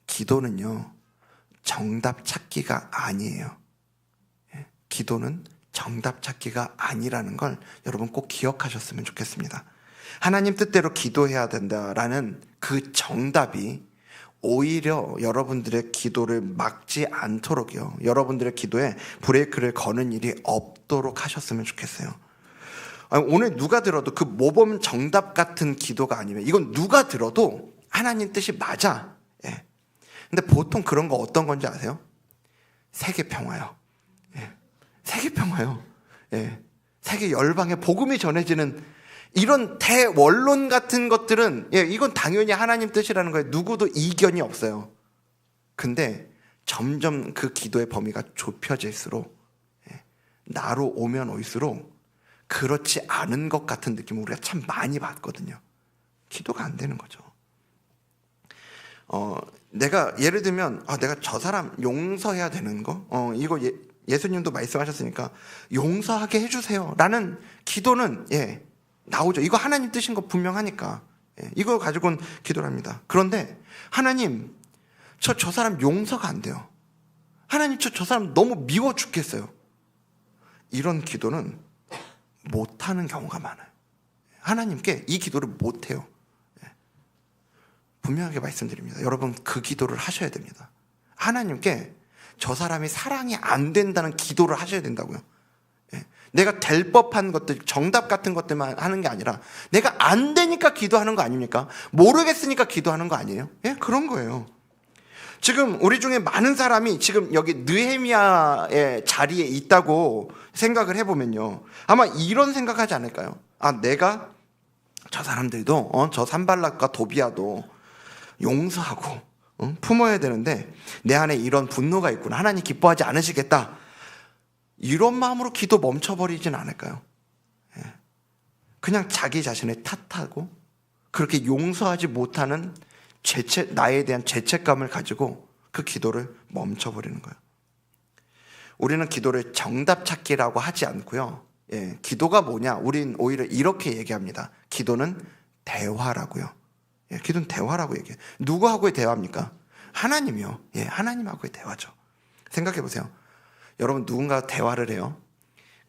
Speaker 1: 기도는요, 정답 찾기가 아니에요. 기도는 정답 찾기가 아니라는 걸 여러분 꼭 기억하셨으면 좋겠습니다. 하나님 뜻대로 기도해야 된다라는 그 정답이 오히려 여러분들의 기도를 막지 않도록요, 여러분들의 기도에 브레이크를 거는 일이 없도록 하셨으면 좋겠어요. 오늘 누가 들어도 그 모범 정답 같은 기도가 아니면 이건 누가 들어도 하나님 뜻이 맞아. 근데 보통 그런 거 어떤 건지 아세요? 세계 평화요. 세계 평화요. 세계 열방에 복음이 전해지는 이런 대원론 같은 것들은 이건 당연히 하나님 뜻이라는 거에 누구도 이견이 없어요. 근데 점점 그 기도의 범위가 좁혀질수록 나로 오면 올수록 그렇지 않은 것 같은 느낌을 우리가 참 많이 받거든요. 기도가 안 되는 거죠. 내가 예를 들면 내가 저 사람 용서해야 되는 거, 이거 예수님도 말씀하셨으니까 용서하게 해주세요 라는 기도는 나오죠. 이거 하나님 뜻인 거 분명하니까 이걸 가지고는 기도를 합니다. 그런데 하나님, 저 사람 용서가 안 돼요. 하나님, 저 사람 너무 미워 죽겠어요. 이런 기도는 못하는 경우가 많아요. 하나님께 이 기도를 못해요. 분명하게 말씀드립니다. 여러분, 그 기도를 하셔야 됩니다. 하나님께 저 사람이 사랑이 안 된다는 기도를 하셔야 된다고요. 내가 될 법한 것들, 정답 같은 것들만 하는 게 아니라 내가 안 되니까 기도하는 거 아닙니까? 모르겠으니까 기도하는 거 아니에요? 그런 거예요. 지금 우리 중에 많은 사람이 지금 여기 느헤미야의 자리에 있다고 생각을 해보면요, 아마 이런 생각하지 않을까요? 내가 저 사람들도 저 산발락과 도비아도 용서하고 품어야 되는데 내 안에 이런 분노가 있구나, 하나님 기뻐하지 않으시겠다, 이런 마음으로 기도 멈춰버리진 않을까요? 그냥 자기 자신을 탓하고 그렇게 용서하지 못하는 나에 대한 죄책감을 가지고 그 기도를 멈춰버리는 거예요. 우리는 기도를 정답 찾기라고 하지 않고요. 기도가 뭐냐? 우린 오히려 이렇게 얘기합니다. 기도는 대화라고요. 기도는 대화라고 얘기해요. 누구하고의 대화입니까? 하나님이요. 하나님하고의 대화죠. 생각해 보세요. 여러분, 누군가 대화를 해요.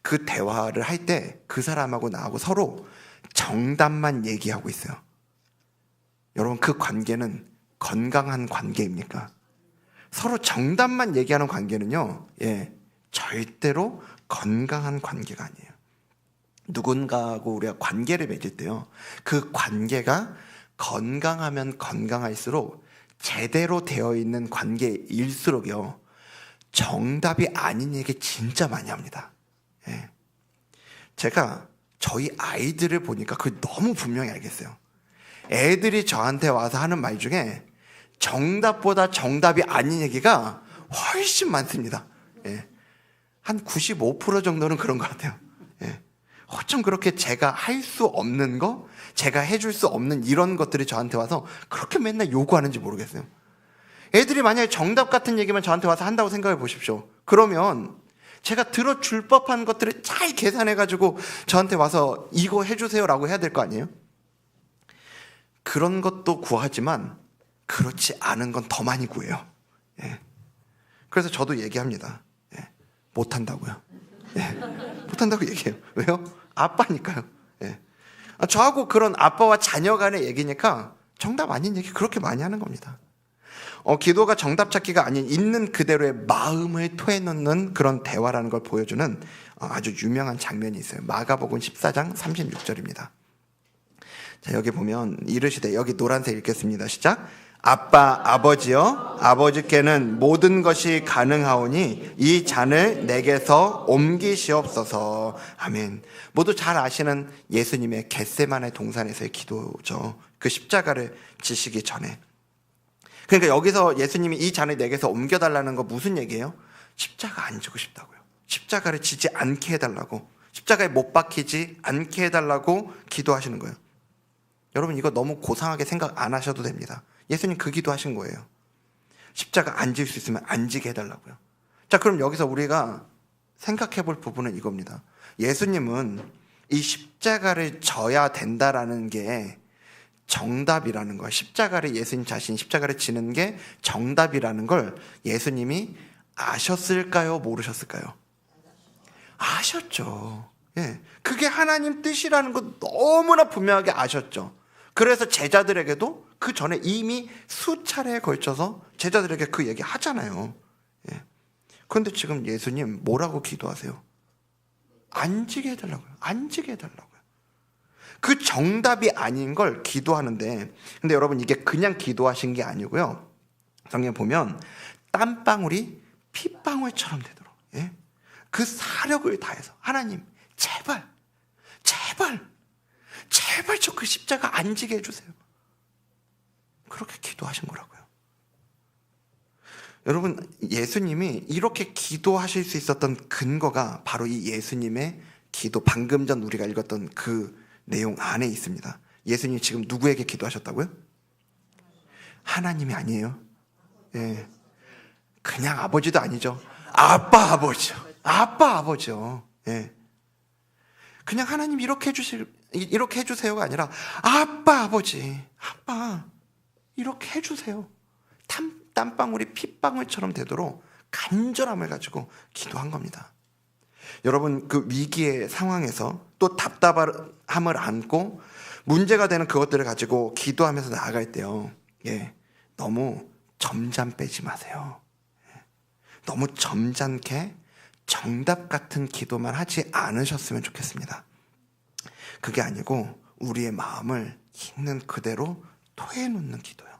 Speaker 1: 그 대화를 할 때 그 사람하고 나하고 서로 정답만 얘기하고 있어요. 여러분, 그 관계는 건강한 관계입니까? 서로 정답만 얘기하는 관계는요, 절대로 건강한 관계가 아니에요. 누군가하고 우리가 관계를 맺을 때요, 그 관계가 건강하면 건강할수록 제대로 되어 있는 관계일수록요, 정답이 아닌 얘기 진짜 많이 합니다. 제가 저희 아이들을 보니까 그걸 너무 분명히 알겠어요. 애들이 저한테 와서 하는 말 중에 정답보다 정답이 아닌 얘기가 훨씬 많습니다. 한 95% 정도는 그런 것 같아요. 어쩜 그렇게 제가 할 수 없는 거, 제가 해줄 수 없는 이런 것들이 저한테 와서 그렇게 맨날 요구하는지 모르겠어요. 애들이 만약에 정답 같은 얘기만 저한테 와서 한다고 생각해 보십시오. 그러면 제가 들어줄 법한 것들을 잘 계산해가지고 저한테 와서 이거 해주세요라고 해야 될 거 아니에요? 그런 것도 구하지만 그렇지 않은 건 더 많이 구해요. 그래서 저도 얘기합니다. 못한다고요. 못한다고 얘기해요. 왜요? 아빠니까요. 저하고 그런 아빠와 자녀 간의 얘기니까 정답 아닌 얘기 그렇게 많이 하는 겁니다. 기도가 정답 찾기가 아닌 있는 그대로의 마음을 토해놓는 그런 대화라는 걸 보여주는 아주 유명한 장면이 있어요. 마가복음 14장 36절입니다. 자, 여기 보면 이르시되, 여기 노란색 읽겠습니다. 시작. 아버지여, 아버지께는 모든 것이 가능하오니 이 잔을 내게서 옮기시옵소서. 아멘. 모두 잘 아시는 예수님의 겟세마네 동산에서의 기도죠. 그 십자가를 지시기 전에. 그러니까 여기서 예수님이 이 잔을 내게서 옮겨달라는 거 무슨 얘기예요? 십자가 안 지고 싶다고요. 십자가를 지지 않게 해달라고, 십자가에 못 박히지 않게 해달라고 기도하시는 거예요. 여러분, 이거 너무 고상하게 생각 안 하셔도 됩니다. 예수님 그 기도하신 거예요. 십자가 안 질 수 있으면 안 지게 해달라고요. 자, 그럼 여기서 우리가 생각해 볼 부분은 이겁니다. 예수님은 이 십자가를 져야 된다라는 게 정답이라는 거예요. 십자가를, 예수님 자신이 십자가를 지는 게 정답이라는 걸 예수님이 아셨을까요? 모르셨을까요? 아셨죠. 그게 하나님 뜻이라는 거 너무나 분명하게 아셨죠. 그래서 제자들에게도 그 전에 이미 수차례에 걸쳐서 제자들에게 그 얘기 하잖아요. 그런데 지금 예수님 뭐라고 기도하세요? 안 지게 해달라고요. 안 지게 해달라고요. 그 정답이 아닌 걸 기도하는데, 근데 여러분, 이게 그냥 기도하신 게 아니고요. 성경에 보면 땀방울이 핏방울처럼 되도록, 그 사력을 다해서 하나님 제발 저 그 십자가 안 지게 해주세요. 그렇게 기도하신 거라고요. 여러분, 예수님이 이렇게 기도하실 수 있었던 근거가 바로 이 예수님의 기도, 방금 전 우리가 읽었던 그 내용 안에 있습니다. 예수님이 지금 누구에게 기도하셨다고요? 하나님이 아니에요. 그냥 아버지도 아니죠. 아빠 아버지요. 그냥 하나님 이렇게 해주세요가 아니라 아빠 아버지, 아빠 이렇게 해주세요. 땀방울이 핏방울처럼 되도록 간절함을 가지고 기도한 겁니다. 여러분, 그 위기의 상황에서 또 답답함을 안고 문제가 되는 그것들을 가지고 기도하면서 나아갈 때요, 너무 점잖 빼지 마세요. 너무 점잖게 정답 같은 기도만 하지 않으셨으면 좋겠습니다. 그게 아니고 우리의 마음을 있는 그대로 토해놓는 기도요.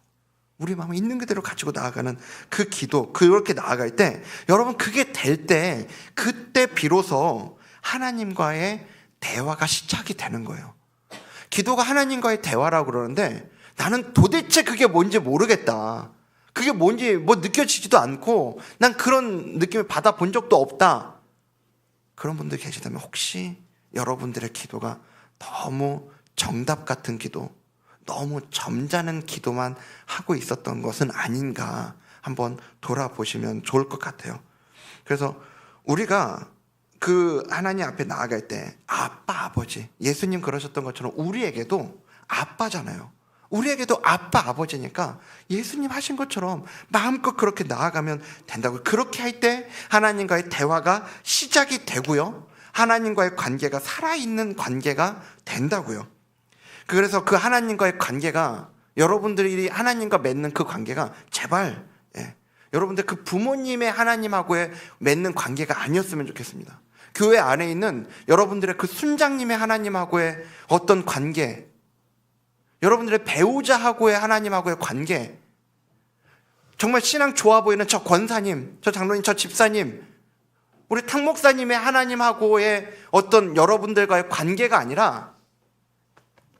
Speaker 1: 우리 마음을 있는 그대로 가지고 나아가는 그 기도, 그렇게 나아갈 때, 여러분, 그게 될 때, 그때 비로소 하나님과의 대화가 시작이 되는 거예요. 기도가 하나님과의 대화라고 그러는데 나는 도대체 그게 뭔지 모르겠다. 그게 뭔지 느껴지지도 않고 난 그런 느낌을 받아본 적도 없다. 그런 분들 계시다면 혹시 여러분들의 기도가 너무 정답 같은 기도, 너무 점잖은 기도만 하고 있었던 것은 아닌가 한번 돌아보시면 좋을 것 같아요. 그래서 우리가 그 하나님 앞에 나아갈 때 아빠, 아버지, 예수님 그러셨던 것처럼 우리에게도 아빠잖아요. 우리에게도 아빠, 아버지니까 예수님 하신 것처럼 마음껏 그렇게 나아가면 된다고요. 그렇게 할 때 하나님과의 대화가 시작이 되고요, 하나님과의 관계가 살아있는 관계가 된다고요. 그래서 그 하나님과의 관계가, 여러분들이 하나님과 맺는 그 관계가 제발 여러분들 그 부모님의 하나님하고의 맺는 관계가 아니었으면 좋겠습니다. 교회 안에 있는 여러분들의 그 순장님의 하나님하고의 어떤 관계, 여러분들의 배우자하고의 하나님하고의 관계, 정말 신앙 좋아 보이는 저 권사님, 저 장로님, 저 집사님, 우리 탕목사님의 하나님하고의 어떤 여러분들과의 관계가 아니라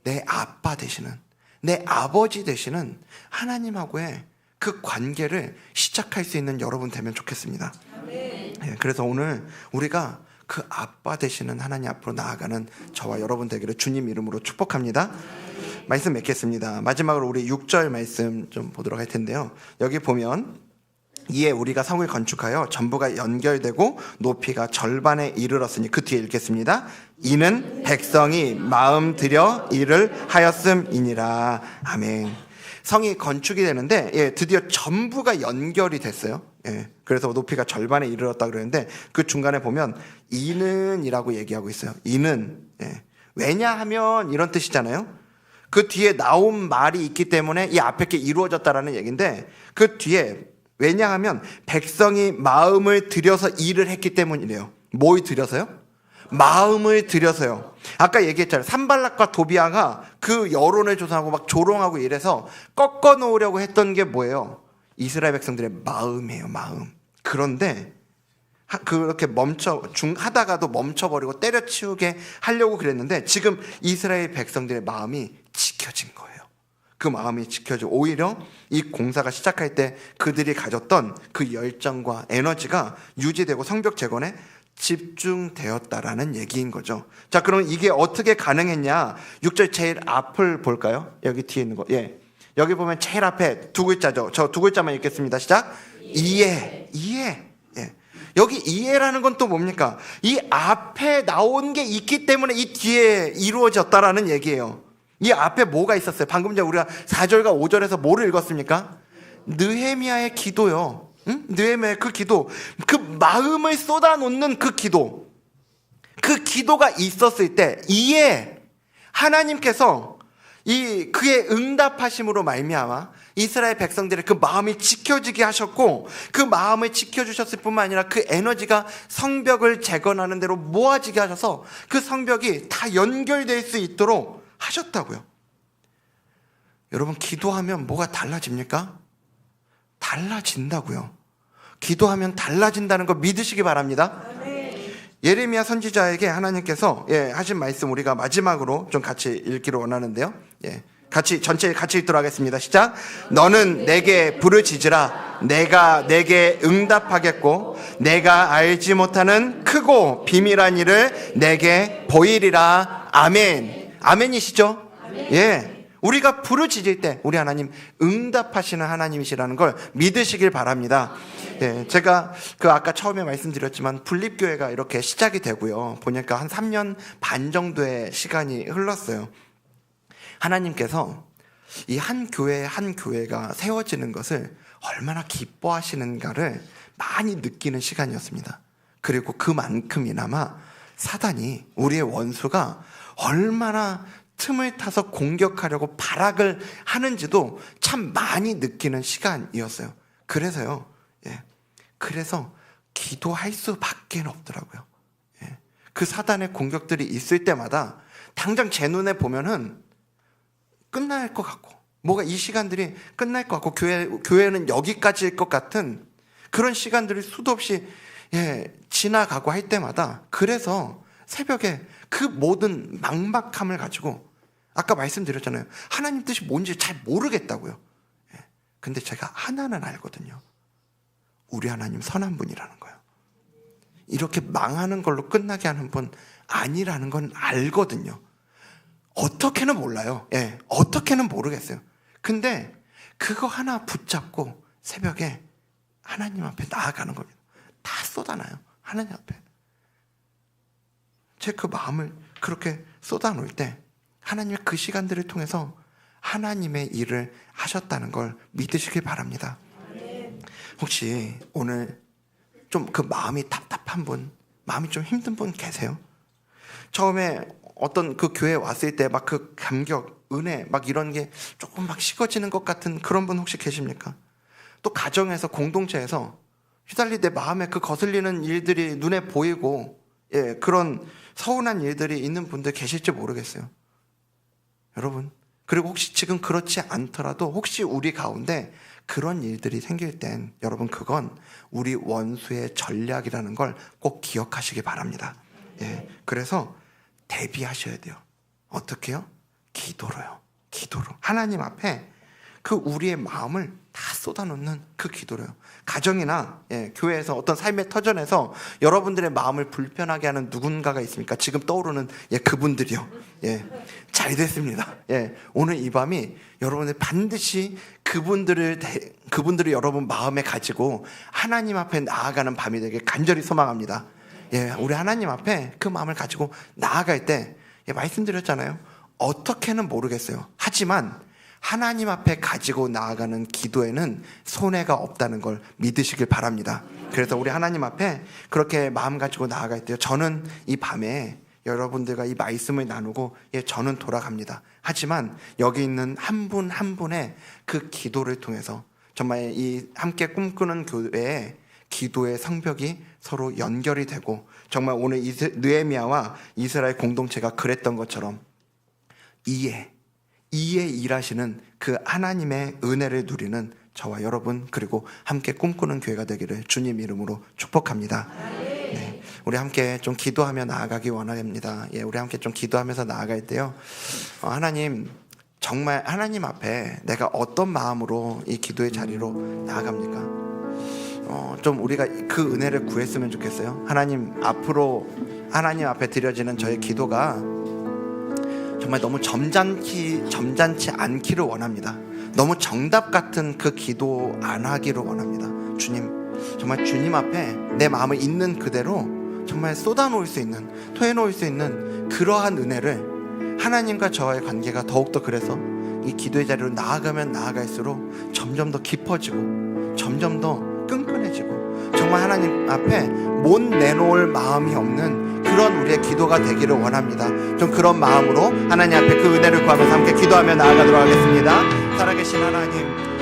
Speaker 1: 내 아빠 되시는, 내 아버지 되시는 하나님하고의 그 관계를 시작할 수 있는 여러분 되면 좋겠습니다. 그래서 오늘 우리가 그 아빠 되시는 하나님 앞으로 나아가는 저와 여러분 되기를 주님 이름으로 축복합니다. 말씀 맺겠습니다. 마지막으로 우리 6절 말씀 좀 보도록 할 텐데요. 여기 보면 이에 우리가 성을 건축하여 전부가 연결되고 높이가 절반에 이르렀으니, 그 뒤에 읽겠습니다. 이는 백성이 마음 들여 일을 하였음이니라. 아멘. 성이 건축이 되는데 드디어 전부가 연결이 됐어요. 그래서 높이가 절반에 이르렀다 그러는데 그 중간에 보면 이는 이라고 얘기하고 있어요. 이는 왜냐하면 이런 뜻이잖아요. 그 뒤에 나온 말이 있기 때문에 이 앞에 게 이루어졌다라는 얘기인데, 그 뒤에 왜냐하면 백성이 마음을 들여서 일을 했기 때문이래요. 뭘 들여서요? 마음을 들여서요. 아까 얘기했잖아요. 산발락과 도비아가 그 여론을 조성하고 막 조롱하고 이래서 꺾어 놓으려고 했던 게 뭐예요? 이스라엘 백성들의 마음이에요, 마음. 그런데 그렇게 하다가도 멈춰버리고 때려치우게 하려고 그랬는데 지금 이스라엘 백성들의 마음이 지켜진 거예요. 그 마음이 지켜져 오히려 이 공사가 시작할 때 그들이 가졌던 그 열정과 에너지가 유지되고 성벽 재건에 집중되었다라는 얘기인 거죠. 자, 그럼 이게 어떻게 가능했냐? 6절 제일 앞을 볼까요? 여기 뒤에 있는 거. 여기 보면 제일 앞에 두 글자죠. 저 두 글자만 읽겠습니다. 시작. 이해. 여기 이해라는 건 또 뭡니까? 이 앞에 나온 게 있기 때문에 이 뒤에 이루어졌다라는 얘기예요. 이 앞에 뭐가 있었어요? 방금 전에 우리가 4절과 5절에서 뭐를 읽었습니까? 느헤미야의 기도요. 느헤미야의 그 기도, 그 마음을 쏟아놓는 그 기도, 그 기도가 있었을 때 이에 하나님께서 그의 응답하심으로 말미암아 이스라엘 백성들의 그 마음이 지켜지게 하셨고, 그 마음을 지켜주셨을 뿐만 아니라 그 에너지가 성벽을 재건하는 대로 모아지게 하셔서 그 성벽이 다 연결될 수 있도록 하셨다고요. 여러분, 기도하면 뭐가 달라집니까? 달라진다고요. 기도하면 달라진다는 거 믿으시기 바랍니다. 예레미야 선지자에게 하나님께서 하신 말씀 우리가 마지막으로 좀 같이 읽기를 원하는데요. 전체 같이 읽도록 하겠습니다. 시작. 너는 내게 부르짖으라. 내가 내게 응답하겠고 내가 알지 못하는 크고 비밀한 일을 내게 보이리라. 아멘. 아멘이시죠? 아멘. 우리가 부르짖을 때 우리 하나님 응답하시는 하나님이시라는 걸 믿으시길 바랍니다. 제가 아까 처음에 말씀드렸지만 분립교회가 이렇게 시작이 되고요. 보니까 한 3년 반 정도의 시간이 흘렀어요. 하나님께서 이 한 교회가 세워지는 것을 얼마나 기뻐하시는가를 많이 느끼는 시간이었습니다. 그리고 그만큼이나마 사단이, 우리의 원수가 얼마나 틈을 타서 공격하려고 발악을 하는지도 참 많이 느끼는 시간이었어요. 그래서 기도할 수밖에 없더라고요. 그 사단의 공격들이 있을 때마다 당장 제 눈에 보면은 끝날 것 같고, 뭐가 이 시간들이 끝날 것 같고, 교회는 여기까지일 것 같은 그런 시간들이 수도 없이 지나가고 할 때마다, 그래서 새벽에 그 모든 막막함을 가지고, 아까 말씀드렸잖아요. 하나님 뜻이 뭔지 잘 모르겠다고요. 근데 제가 하나는 알거든요. 우리 하나님 선한 분이라는 거예요. 이렇게 망하는 걸로 끝나게 하는 분 아니라는 건 알거든요. 어떻게는 몰라요. 예, 어떻게는 모르겠어요. 근데 그거 하나 붙잡고 새벽에 하나님 앞에 나아가는 겁니다. 다 쏟아놔요. 하나님 앞에. 제 그 마음을 그렇게 쏟아놓을 때 하나님의 그 시간들을 통해서 하나님의 일을 하셨다는 걸 믿으시길 바랍니다. 혹시 오늘 좀 그 마음이 답답한 분, 마음이 좀 힘든 분 계세요? 처음에 어떤 그 교회에 왔을 때 막 그 감격, 은혜 막 이런 게 조금 막 식어지는 것 같은 그런 분 혹시 계십니까? 또 가정에서, 공동체에서 휘달리 내 마음에 그 거슬리는 일들이 눈에 보이고, 예, 그런 서운한 일들이 있는 분들 계실지 모르겠어요. 여러분, 그리고 혹시 지금 그렇지 않더라도 혹시 우리 가운데 그런 일들이 생길 땐 여러분, 그건 우리 원수의 전략이라는 걸 꼭 기억하시기 바랍니다. 예, 그래서 대비하셔야 돼요. 어떻게요? 기도로요. 기도로. 하나님 앞에 그 우리의 마음을 다 쏟아놓는 그 기도로요. 가정이나 교회에서 어떤 삶의 터전에서 여러분들의 마음을 불편하게 하는 누군가가 있습니까? 지금 떠오르는 그분들이요. 잘 됐습니다. 오늘 이 밤이 여러분들 반드시 그분들을 여러분 마음에 가지고 하나님 앞에 나아가는 밤이 되길 간절히 소망합니다. 우리 하나님 앞에 그 마음을 가지고 나아갈 때 말씀드렸잖아요. 어떻게는 모르겠어요. 하지만 하나님 앞에 가지고 나아가는 기도에는 손해가 없다는 걸 믿으시길 바랍니다. 그래서 우리 하나님 앞에 그렇게 마음 가지고 나아갈 때요, 저는 이 밤에 여러분들과 이 말씀을 나누고 저는 돌아갑니다. 하지만 여기 있는 한 분 한 분의 그 기도를 통해서 정말 이 함께 꿈꾸는 교회에 기도의 성벽이 서로 연결이 되고, 정말 오늘 느헤미야와 이스라엘 공동체가 그랬던 것처럼 이에 일하시는 그 하나님의 은혜를 누리는 저와 여러분, 그리고 함께 꿈꾸는 교회가 되기를 주님 이름으로 축복합니다. 네, 우리 함께 좀 기도하며 나아가기 원합니다. 우리 함께 좀 기도하면서 나아갈 때요, 하나님, 정말 하나님 앞에 내가 어떤 마음으로 이 기도의 자리로 나아갑니까? 좀 우리가 그 은혜를 구했으면 좋겠어요. 하나님, 앞으로 하나님 앞에 드려지는 저의 기도가 정말 너무 점잖지 않기를 원합니다. 너무 정답 같은 그 기도 안 하기를 원합니다. 주님, 정말 주님 앞에 내 마음을 있는 그대로 정말 쏟아놓을 수 있는, 토해놓을 수 있는 그러한 은혜를, 하나님과 저와의 관계가 더욱더 그래서 이 기도의 자리로 나아가면 나아갈수록 점점 더 깊어지고 점점 더 끈끈해지고, 정말 하나님 앞에 못 내놓을 마음이 없는 그런 우리의 기도가 되기를 원합니다. 좀 그런 마음으로 하나님 앞에 그 은혜를 구하면서 함께 기도하며 나아가도록 하겠습니다. 살아계신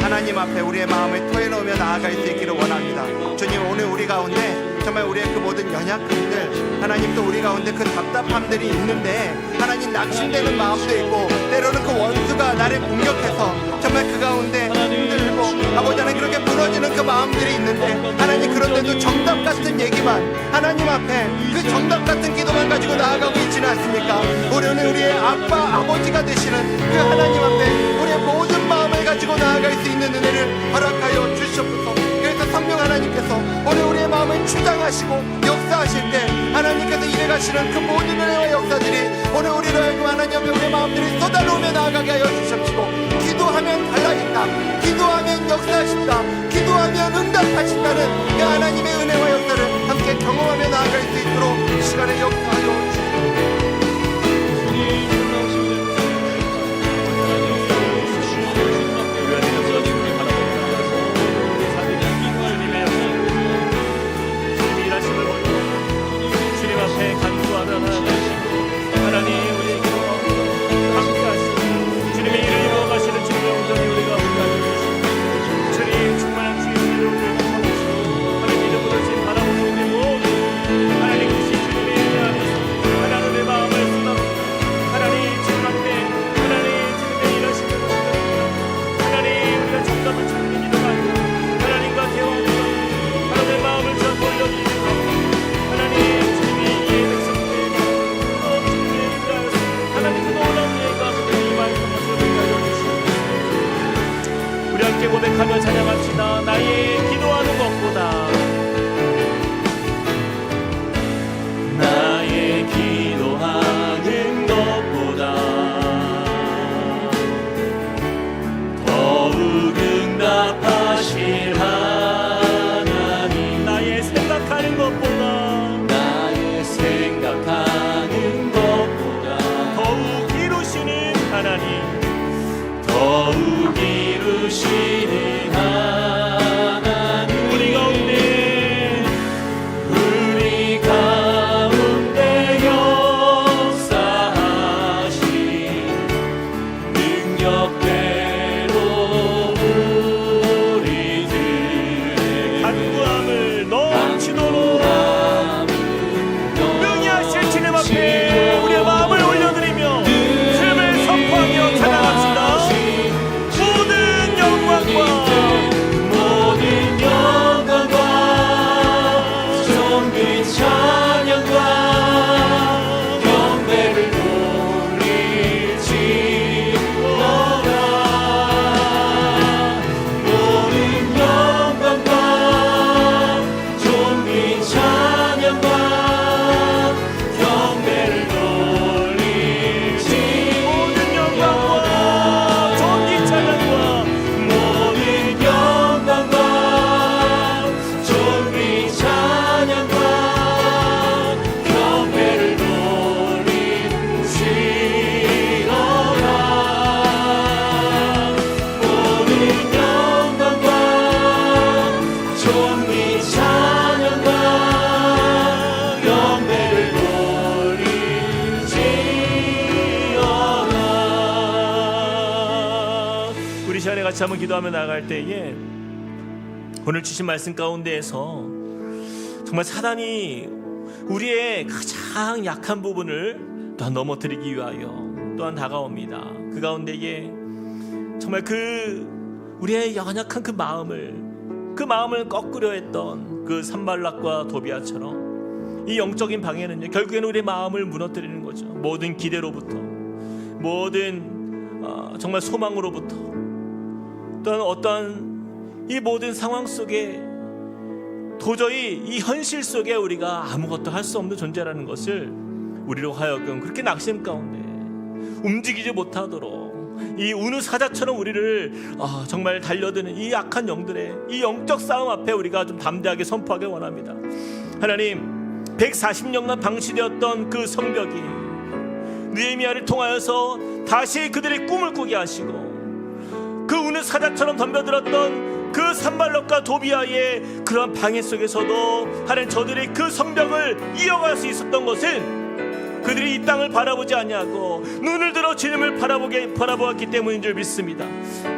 Speaker 1: 하나님 앞에 우리의 마음을 토해놓으며 나아갈 수 있기를 원합니다. 주님, 오늘 우리 가운데 정말 우리의 그 모든 연약함들, 하나님, 또 우리 가운데 그 답답함들이 있는데 하나님, 낙심되는 마음도 있고 때로는 그 원수가 나를 공격해서 정말 그 가운데 힘들고 아버지 하나님 그렇게 무너지는 그 마음들이 있는데 하나님, 그런데도 정답 같은 얘기만, 하나님 앞에 그 정답 같은 기도만 가지고 나아가고 있지는 않습니까? 우리는 우리의 아버지가 되시는 그 하나님 앞에 우리의 모든 마음을 가지고 나아갈 수 있는 은혜를 허락하여 주시옵소서. 그래서 성령 하나님께서 오늘 우리의 마음을 주장하시고 역사하실 때 하나님께서 일해가시는 그 모든 은혜와 역사들이 오늘 우리로 하여금 하나님 앞에 우리의 마음들이 쏟아놓으며 나아가게 하여 주시옵시고, 기도하면 달라진다, 기도하면 역사하신다, 기도하면 응답하신다는 그 하나님의 은혜와 역사를 함께 경험하며 나아갈 수 있도록 시간에 역사하여 주시옵소서.
Speaker 2: 하나님 더욱 이루시는 하나님 우리 가운데 역사하신 능력대로 우리들의 간구함을 넘치도록 능히하실 주님 앞에 우리의 마음을 올려드리며 주님을 선포하며 찬양합시다. 모든 영광과 존귀 찬양과 경배를 돌릴지어다. 모든 영광과 존귀 찬양과 경배를 돌릴지어다. 모든 영광과 존귀 찬양과 모든 영광과 존귀 찬양과 경배를 돌릴지어다. 모든 영광과 존귀 찬양과 경배를 돌릴지어다. 우리 시간에 같이 한번 기도하며 나아갈 때에 오늘 주신 말씀 가운데에서 정말 사단이 우리의 가장 약한 부분을 또한 넘어뜨리기 위하여 또한 다가옵니다. 그 가운데에 정말 우리의 연약한 그 마음을 꺾으려 했던 그 산발락과 도비아처럼 이 영적인 방해는요, 결국에는 우리의 마음을 무너뜨리는 거죠. 모든 기대로부터, 모든 정말 소망으로부터, 또한 어떠한 이 모든 상황 속에 도저히 이 현실 속에 우리가 아무것도 할 수 없는 존재라는 것을 우리로 하여금 그렇게 낙심 가운데 움직이지 못하도록 이 우는 사자처럼 우리를 정말 달려드는 이 약한 영들의 이 영적 싸움 앞에 우리가 좀 담대하게 선포하기 원합니다. 하나님, 140년간 방치되었던 그 성벽이 느헤미야를 통하여서 다시 그들의 꿈을 꾸게 하시고, 그 우는 사자처럼 덤벼들었던 그 산발락과 도비아의 그런 방해 속에서도 하나님, 저들이 그 성벽을 이어갈 수 있었던 것은 그들이 이 땅을 바라보지 아니하고 눈을 들어 주님을 바라보았기 때문인 줄 믿습니다.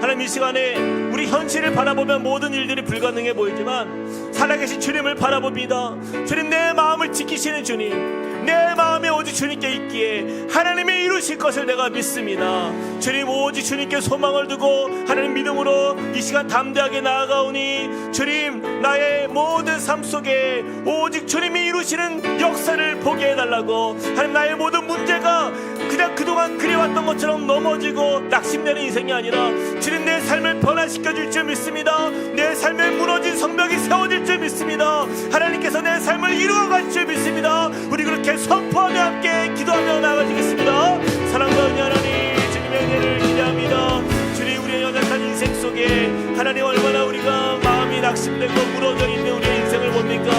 Speaker 2: 하나님, 이 시간에 우리 현실을 바라보면 모든 일들이 불가능해 보이지만 살아계신 주님을 바라봅니다. 주님, 내 마음을 지키시는 주님, 내 마음에 오직 주님께 있기에 하나님이 이루실 것을 내가 믿습니다. 주님, 오직 주님께 소망을 두고 하나님 믿음으로 이 시간 담대하게 나아가오니, 주님, 나의 모든 삶 속에 오직 주님이 이루시는 역사를 보게 해달라고. 하나님, 나의 모든 문제가 그냥 그동안 그래왔던 것처럼 넘어지고 낙심되는 인생이 아니라 주님, 내 삶을 변화시켜 줄 줄 믿습니다. 내 삶에 무너진 성벽이 세워질 줄 믿습니다. 하나님께서 내 삶을 이루어 가실 줄 믿습니다. 우리 그렇게 선포하며 함께 기도하며 나아가시겠습니다. 사랑과 은혜 하나님, 주님의 은혜를 기대합니다. 주님, 우리의 연약한 인생 속에 하나님, 얼마나 우리가 마음이 낙심되고 무너져 있는 우리의 인생을 봅니까?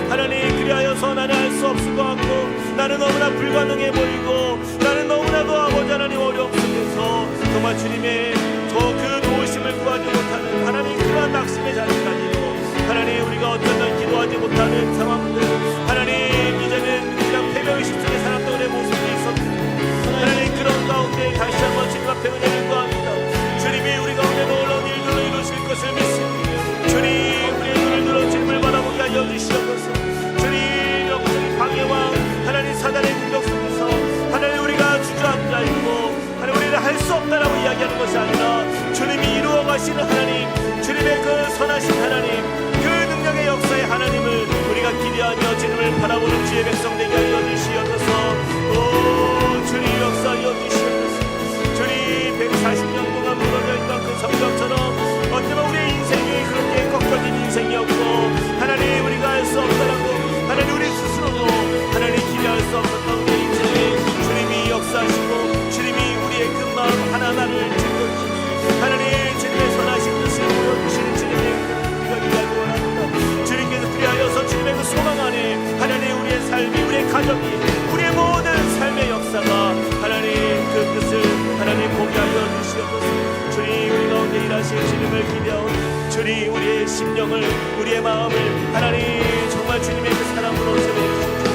Speaker 2: 하나님, 그리하여서 나는 알 수 없을 것 같고, 나는 너무나 불가능해 보이고, 나는 너무나도 아버지 하나님 어려움 속에서 정말 주님의 그 도우심을 구하지 못하는 하나님, 그러한 낙심의 자리까지도 하나님, 우리가 어쩌면 기도하지 못하는 상황들, 하나님, 이제는 그냥 패배의식 속에 살았던 우리의 모습이 있었고, 하나님, 그런 가운데 다시 한번 주님 앞에 은혜를 구합니다. 주님이 우리 가운데 놀라운 일들을 이루실 것을 믿습니다. 주님, 우리의 눈을 들어 주님을 바라보게 하여 주시옵소서. 주님, 영적인 방해와 하나님 사단의 공격 속에서 하나님, 우리가 주저앉아 있고 하나님, 우리는 할 수 없다라고 이야기하는 것이 아니라 주님이 이루어 가시는 하나님, 주님의 그 선하신 하나님, 그 능력의 역사의 하나님을 우리가 기대하며 주님을 바라보는 주의 백성 되게 하여 주시옵소서. 오, 주님 역사하여 주시옵소서. 주님, 140년 동안 무너져 있던 그 성벽처럼 어쩌면 우리의 인생이 그렇게 꺾여진 인생이었고, 하나님, 우리가 할 수 없다라고 하나님, 우리 스스로도 하나님 기대할 수 없었던 우리의 인생에 주님이 역사하시고 주님이 우리의 그 마음 하나하나를 즐겨주시고 하나님, 주님의 선하신 뜻을 보여주시는 주님의 우리가 기대하고 원합니다. 주님께서 그리하여서 주님의 그 소망 안에 하나님, 우리의 삶이, 우리의 가정이, 우리의 모든 삶의 역사가 하나님, 그 뜻을 하나님 보게 하여 주시옵소서. 주님 우리 가운데 일하실 주님을 기대하오니 주님 우리의 심령을 우리의 마음을 하나님 정말 주님의 그 사랑으로 채워주시옵소서.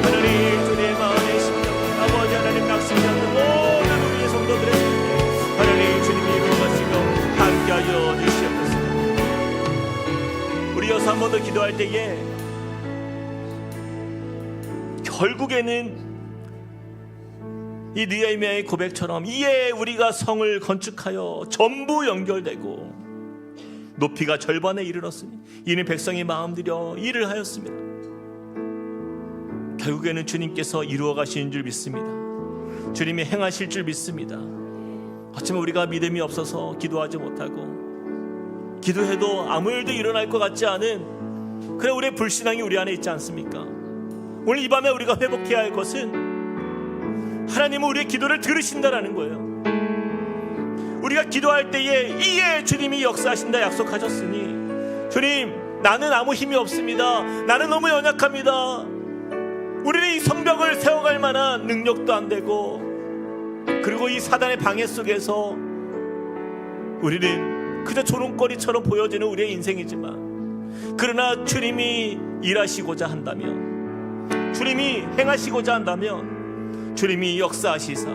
Speaker 2: 하나님 주님의 마음의 심령 아버지 하나님 낙심하는 모든 우리의 성도들의 심령 하나님 주님이 이루어가시며 함께하여 주시옵소서. 우리 여서 한 번 더 기도할 때에 결국에는 이 느헤미야의 고백처럼 이에 우리가 성을 건축하여 전부 연결되고 높이가 절반에 이르렀으니 이는 백성의 마음 들여 일을 하였습니다. 결국에는 주님께서 이루어 가시는 줄 믿습니다. 주님이 행하실 줄 믿습니다. 어쩌면 우리가 믿음이 없어서 기도하지 못하고 기도해도 아무 일도 일어날 것 같지 않은 그런 우리의 불신앙이 우리 안에 있지 않습니까? 오늘 이 밤에 우리가 회복해야 할 것은 하나님은 우리의 기도를 들으신다라는 거예요. 우리가 기도할 때에 이에 주님이 역사하신다 약속하셨으니 주님 나는 아무 힘이 없습니다. 나는 너무 연약합니다. 우리는 이 성벽을 세워갈 만한 능력도 안 되고 그리고 이 사단의 방해 속에서 우리는 그저 조롱거리처럼 보여지는 우리의 인생이지만 그러나 주님이 일하시고자 한다면 주님이 행하시고자 한다면 주님이 역사하시사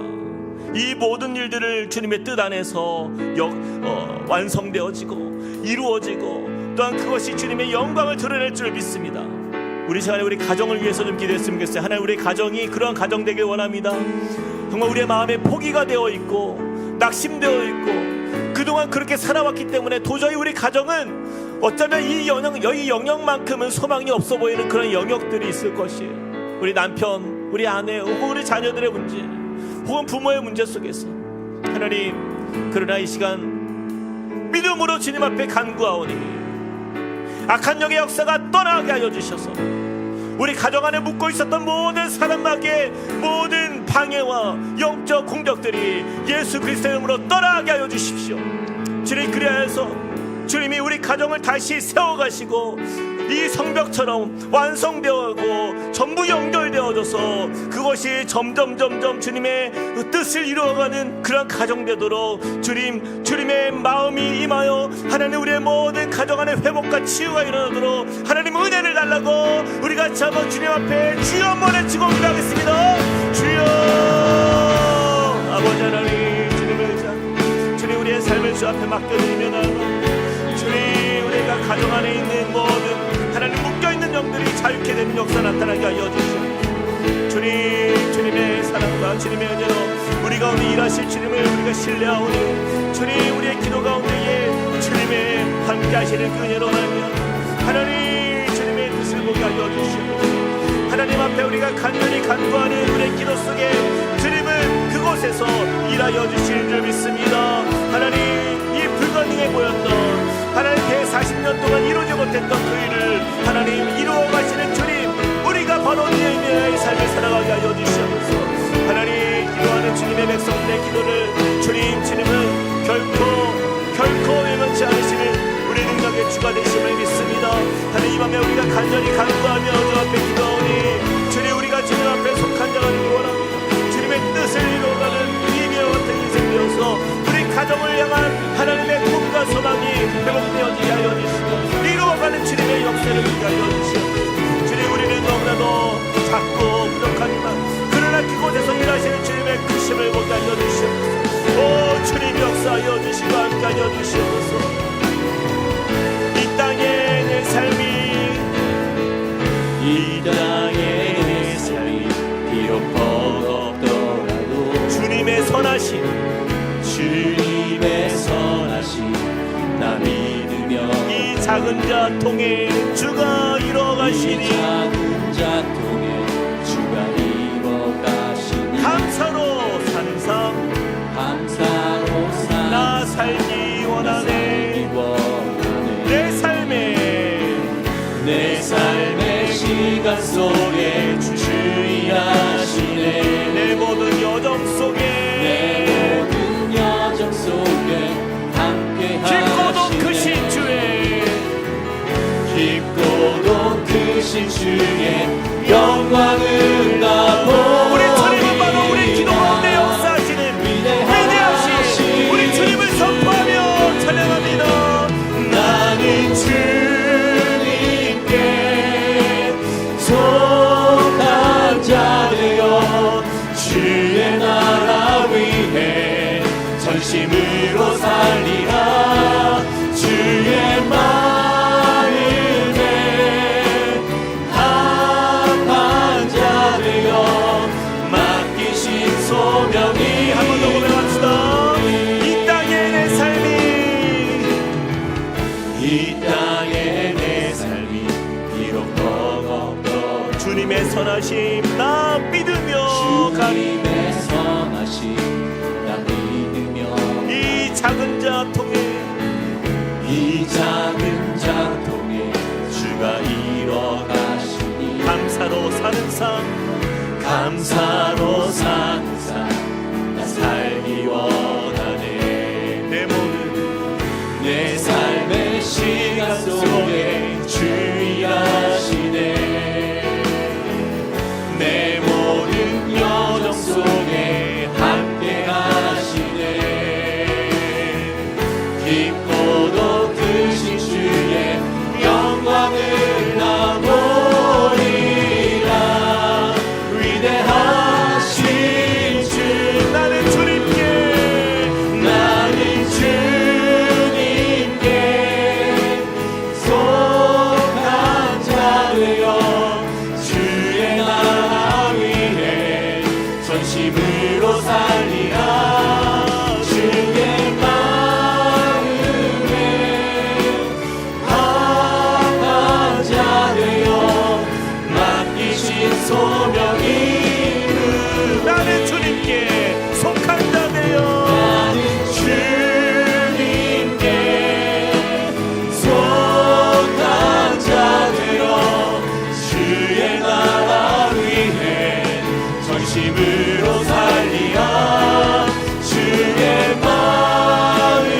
Speaker 2: 이 모든 일들을 주님의 뜻 안에서 완성되어지고 이루어지고 또한 그것이 주님의 영광을 드러낼 줄 믿습니다. 우리 시간에 우리 가정을 위해서 좀 기도했으면 좋겠어요. 하나님 우리 가정이 그러한 가정 되길 원합니다. 정말 우리의 마음에 포기가 되어 있고 낙심되어 있고 그동안 그렇게 살아왔기 때문에 도저히 우리 가정은 어쩌면 이 영역만큼은 소망이 없어 보이는 그런 영역들이 있을 것이에요. 우리 남편 우리 아내 혹은 우리 자녀들의 문제 혹은 부모의 문제 속에서 하나님 그러나 이 시간 믿음으로 주님 앞에 간구하오니 악한 영의 역사가 떠나게 하여 주셔서 우리 가정 안에 묻고 있었던 모든 사람에게 모든 방해와 영적 공격들이 예수 그리스도의 이름으로 떠나게 하여 주십시오. 주님 그리하여서 주님이 우리 가정을 다시 세워가시고 이 성벽처럼 완성되어가고 전부 연결되어져서 그것이 점점 주님의 뜻을 이루어가는 그런 가정 되도록 주님의 마음이 임하여 하나님 우리의 모든 가정 안에 회복과 치유가 일어나도록 하나님 은혜를 달라고 우리 같이 한번 주님 앞에 주여 한번 외치고 기도하겠습니다. 주여 아버지 하나님 주님의 의자 주님 우리의 삶을 주 앞에 맡겨드리며 나아가 주님 우리가 가정 안에 있는 모든 하나님 묶여있는 영들이 자유케 되는 역사 나타나게 하여 주시옵소서. 주님의 사랑과 주님의 은혜로 우리 가운데 일하실 주님을 우리가 신뢰하오니 주님 우리의 기도 가운데에 주님의 함께 하시는 그 은혜로 하나님 주님의 뜻을 보게 하여 주시옵소서. 하나님 앞에 우리가 간절히 간구하는 우리의 기도 속에 주님은 그곳에서 일하여 주시는 줄 믿습니다. 하나님 이 불가능해 보였던 하나님 40년 동안 이루지 못했던 그 일을 하나님 이루어 가시는 주님 우리가 바로 느헤미야의 삶을 살아가게 하여 주시옵소서. 하나님 기도하는 주님의 백성들의 기도를 주님은 결코 외면치 않으시는 우리 능력의 주가 되심을 믿습니다. 하나님 이 밤에 우리가 간절히 간구하며 주 앞에 기도하오니 주님 우리가 주님 앞에 속한 자가 되기 원합니다. 주님의 뜻을 이루어가는 비밀과 같은 인생 되어서 우리 가정을 향한 하나님의 꿈과 소망이 회복되어지게 하여 주시고 이루어가는 주님의 역사를 보게 하여 주시옵소서. 주님 우리는 너무나도 작고 부족하지만 그러나 그곳에서 일하시는 주님의 크심을 보게 하여 주시옵소서. 오 주님 역사하여 주시고 함께 하여 주시옵소서. 이 땅에 내 삶이 비록 버겁더라도 주님의 선하심 나 믿으며 이 작은 자 통해 주가 이뤄가시니 감사로 사는 삶 나 살기 원하네. 내 삶의 시간 속에 주시하시네. 내 모든 여정 속에 함께 깊고도 크신 주의 영광을 나 보리. 우리 주님은 바로 우리 기도와 전심으로 살리라. 주의 마음에 합한 자 되어 맡기신 소명이. 한 번 더 고백합시다. 이 땅에 내 삶이, 이 땅에 내 삶이 비록 버겁고 주님의 선하심 나 믿으며 가리.
Speaker 3: 주님의 선하심 나 믿으며
Speaker 2: 이 작은 자통에,
Speaker 3: 이 작은 자통에
Speaker 2: 주가
Speaker 3: 이뤄가시니
Speaker 2: 감사로 사는 삶,
Speaker 3: 감사로 사는 삶 나 살기 원하네. 내 삶의 시간 속에 주 일하시네. 내 모든 여정 속에 함께 하시네. 깊고도 크신 주의 영광을 나 보리라. 위대하신 주
Speaker 2: 나는 주님께,
Speaker 3: 나는 주님께 속한 자 되어 주의 나라 위해 전심으로 살리라. 주의 마음에 합한 자 되어 맡기신 소명이.
Speaker 2: 나는 주님께 속한 자 되어
Speaker 3: 나는 주님께 속한 자 되어 주의 나라 위해 전심으로 살리라. 주의 마음에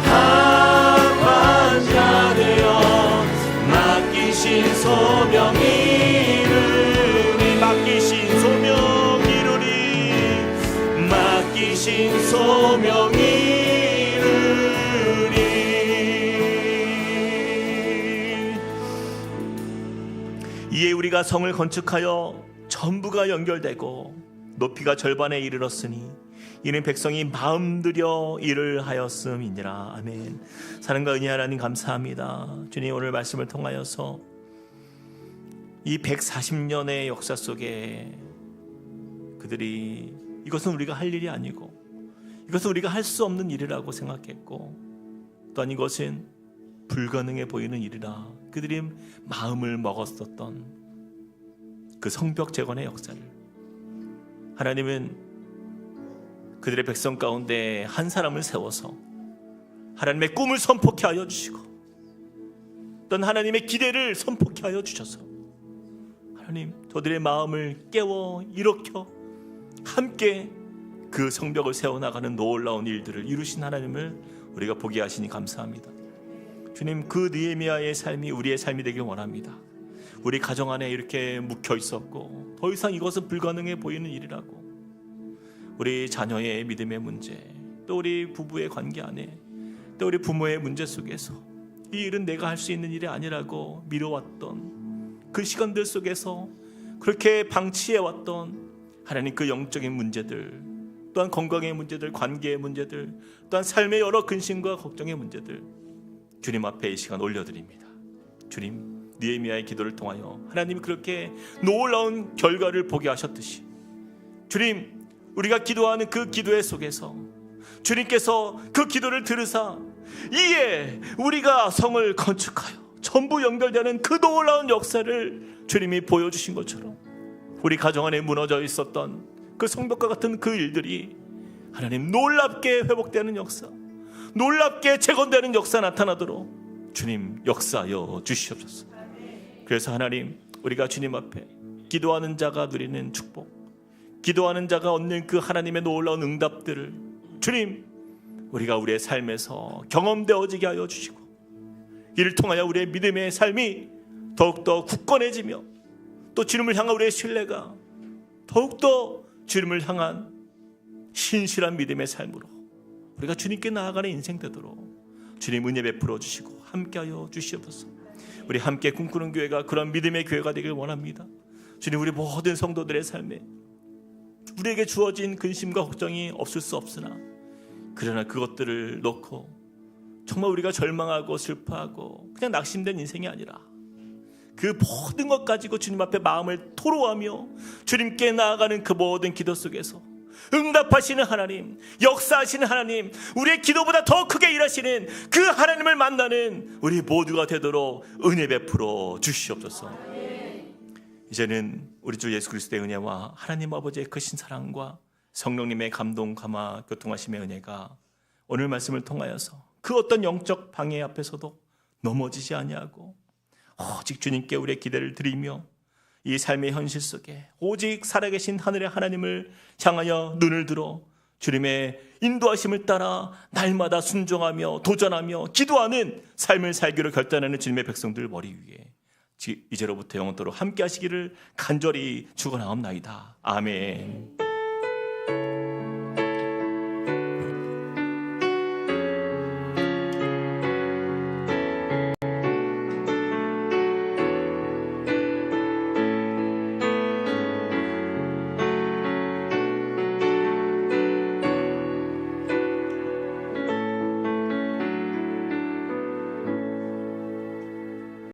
Speaker 3: 합한 자 되어 맡기신 소명이
Speaker 2: 맡기신 소명 이루리. 맡기신 소명 이루리. 이에 우리가 성을 건축하여 전부가 연결되고 높이가 절반에 이르렀으니 이는 백성이 마음들여 일을 하였음이니라. 아멘. 사랑과 은혜 하나님 감사합니다. 주님, 오늘 말씀을 통하여서 이 140년의 역사 속에 그들이 이것은 우리가 할 일이 아니고 이것은 우리가 할 수 없는 일이라고 생각했고 또한 이것은 불가능해 보이는 일이라 그들이 마음을 먹었었던 그 성벽 재건의 역사를 하나님은 그들의 백성 가운데 한 사람을 세워서 하나님의 꿈을 선포케 하여 주시고 또한 하나님의 기대를 선포케 하여 주셔서 하나님 저들의 마음을 깨워 일으켜 함께 그 성벽을 세워나가는 놀라운 일들을 이루신 하나님을 우리가 보게 하시니 감사합니다. 주님, 그 느헤미야의 삶이 우리의 삶이 되길 원합니다. 우리 가정 안에 이렇게 묵혀 있었고 더 이상 이것은 불가능해 보이는 일이라고 우리 자녀의 믿음의 문제, 또 우리 부부의 관계 안에, 또 우리 부모의 문제 속에서 이 일은 내가 할 수 있는 일이 아니라고 미뤄왔던 그 시간들 속에서 그렇게 방치해왔던 하나님 그 영적인 문제들, 또한 건강의 문제들, 관계의 문제들, 또한 삶의 여러 근심과 걱정의 문제들 주님 앞에 이 시간 올려드립니다. 주님, 느헤미야의 기도를 통하여 하나님이 그렇게 놀라운 결과를 보게 하셨듯이 주님, 우리가 기도하는 그 기도의 속에서 주님께서 그 기도를 들으사 이에 우리가 성을 건축하여 전부 연결되는 그 놀라운 역사를 주님이 보여주신 것처럼 우리 가정 안에 무너져 있었던 그 성벽과 같은 그 일들이 하나님 놀랍게 회복되는 역사, 놀랍게 재건되는 역사 나타나도록 주님 역사하여 주시옵소서. 그래서 하나님, 우리가 주님 앞에 기도하는 자가 누리는 축복, 기도하는 자가 얻는 그 하나님의 놀라운 응답들을 주님, 우리가 우리의 삶에서 경험되어지게 하여 주시고 이를 통하여 우리의 믿음의 삶이 더욱더 굳건해지며 또 주님을 향한 우리의 신뢰가 더욱더 주님을 향한 신실한 믿음의 삶으로 우리가 주님께 나아가는 인생 되도록 주님 은혜 베풀어 주시고 함께하여 주시옵소서. 우리 함께 꿈꾸는 교회가 그런 믿음의 교회가 되길 원합니다. 주님, 우리 모든 성도들의 삶에 우리에게 주어진 근심과 걱정이 없을 수 없으나 그러나 그것들을 놓고 정말 우리가 절망하고 슬퍼하고 그냥 낙심된 인생이 아니라 그 모든 것 가지고 주님 앞에 마음을 토로하며 주님께 나아가는 그 모든 기도 속에서 응답하시는 하나님, 역사하시는 하나님, 우리의 기도보다 더 크게 일하시는 그 하나님을 만나는 우리 모두가 되도록 은혜 베풀어 주시옵소서. 이제는 우리 주 예수 그리스도의 은혜와 하나님 아버지의 크신 사랑과 성령님의 감동, 감화, 교통하심의 은혜가 오늘 말씀을 통하여서 그 어떤 영적 방해 앞에서도 넘어지지 아니하고 오직 주님께 우리의 기대를 드리며 이 삶의 현실 속에 오직 살아계신 하늘의 하나님을 향하여 눈을 들어 주님의 인도하심을 따라 날마다 순종하며 도전하며 기도하는 삶을 살기로 결단하는 주님의 백성들 머리 위에 이제로부터 영원토록 함께 하시기를 간절히 축원하옵나이다. 아멘.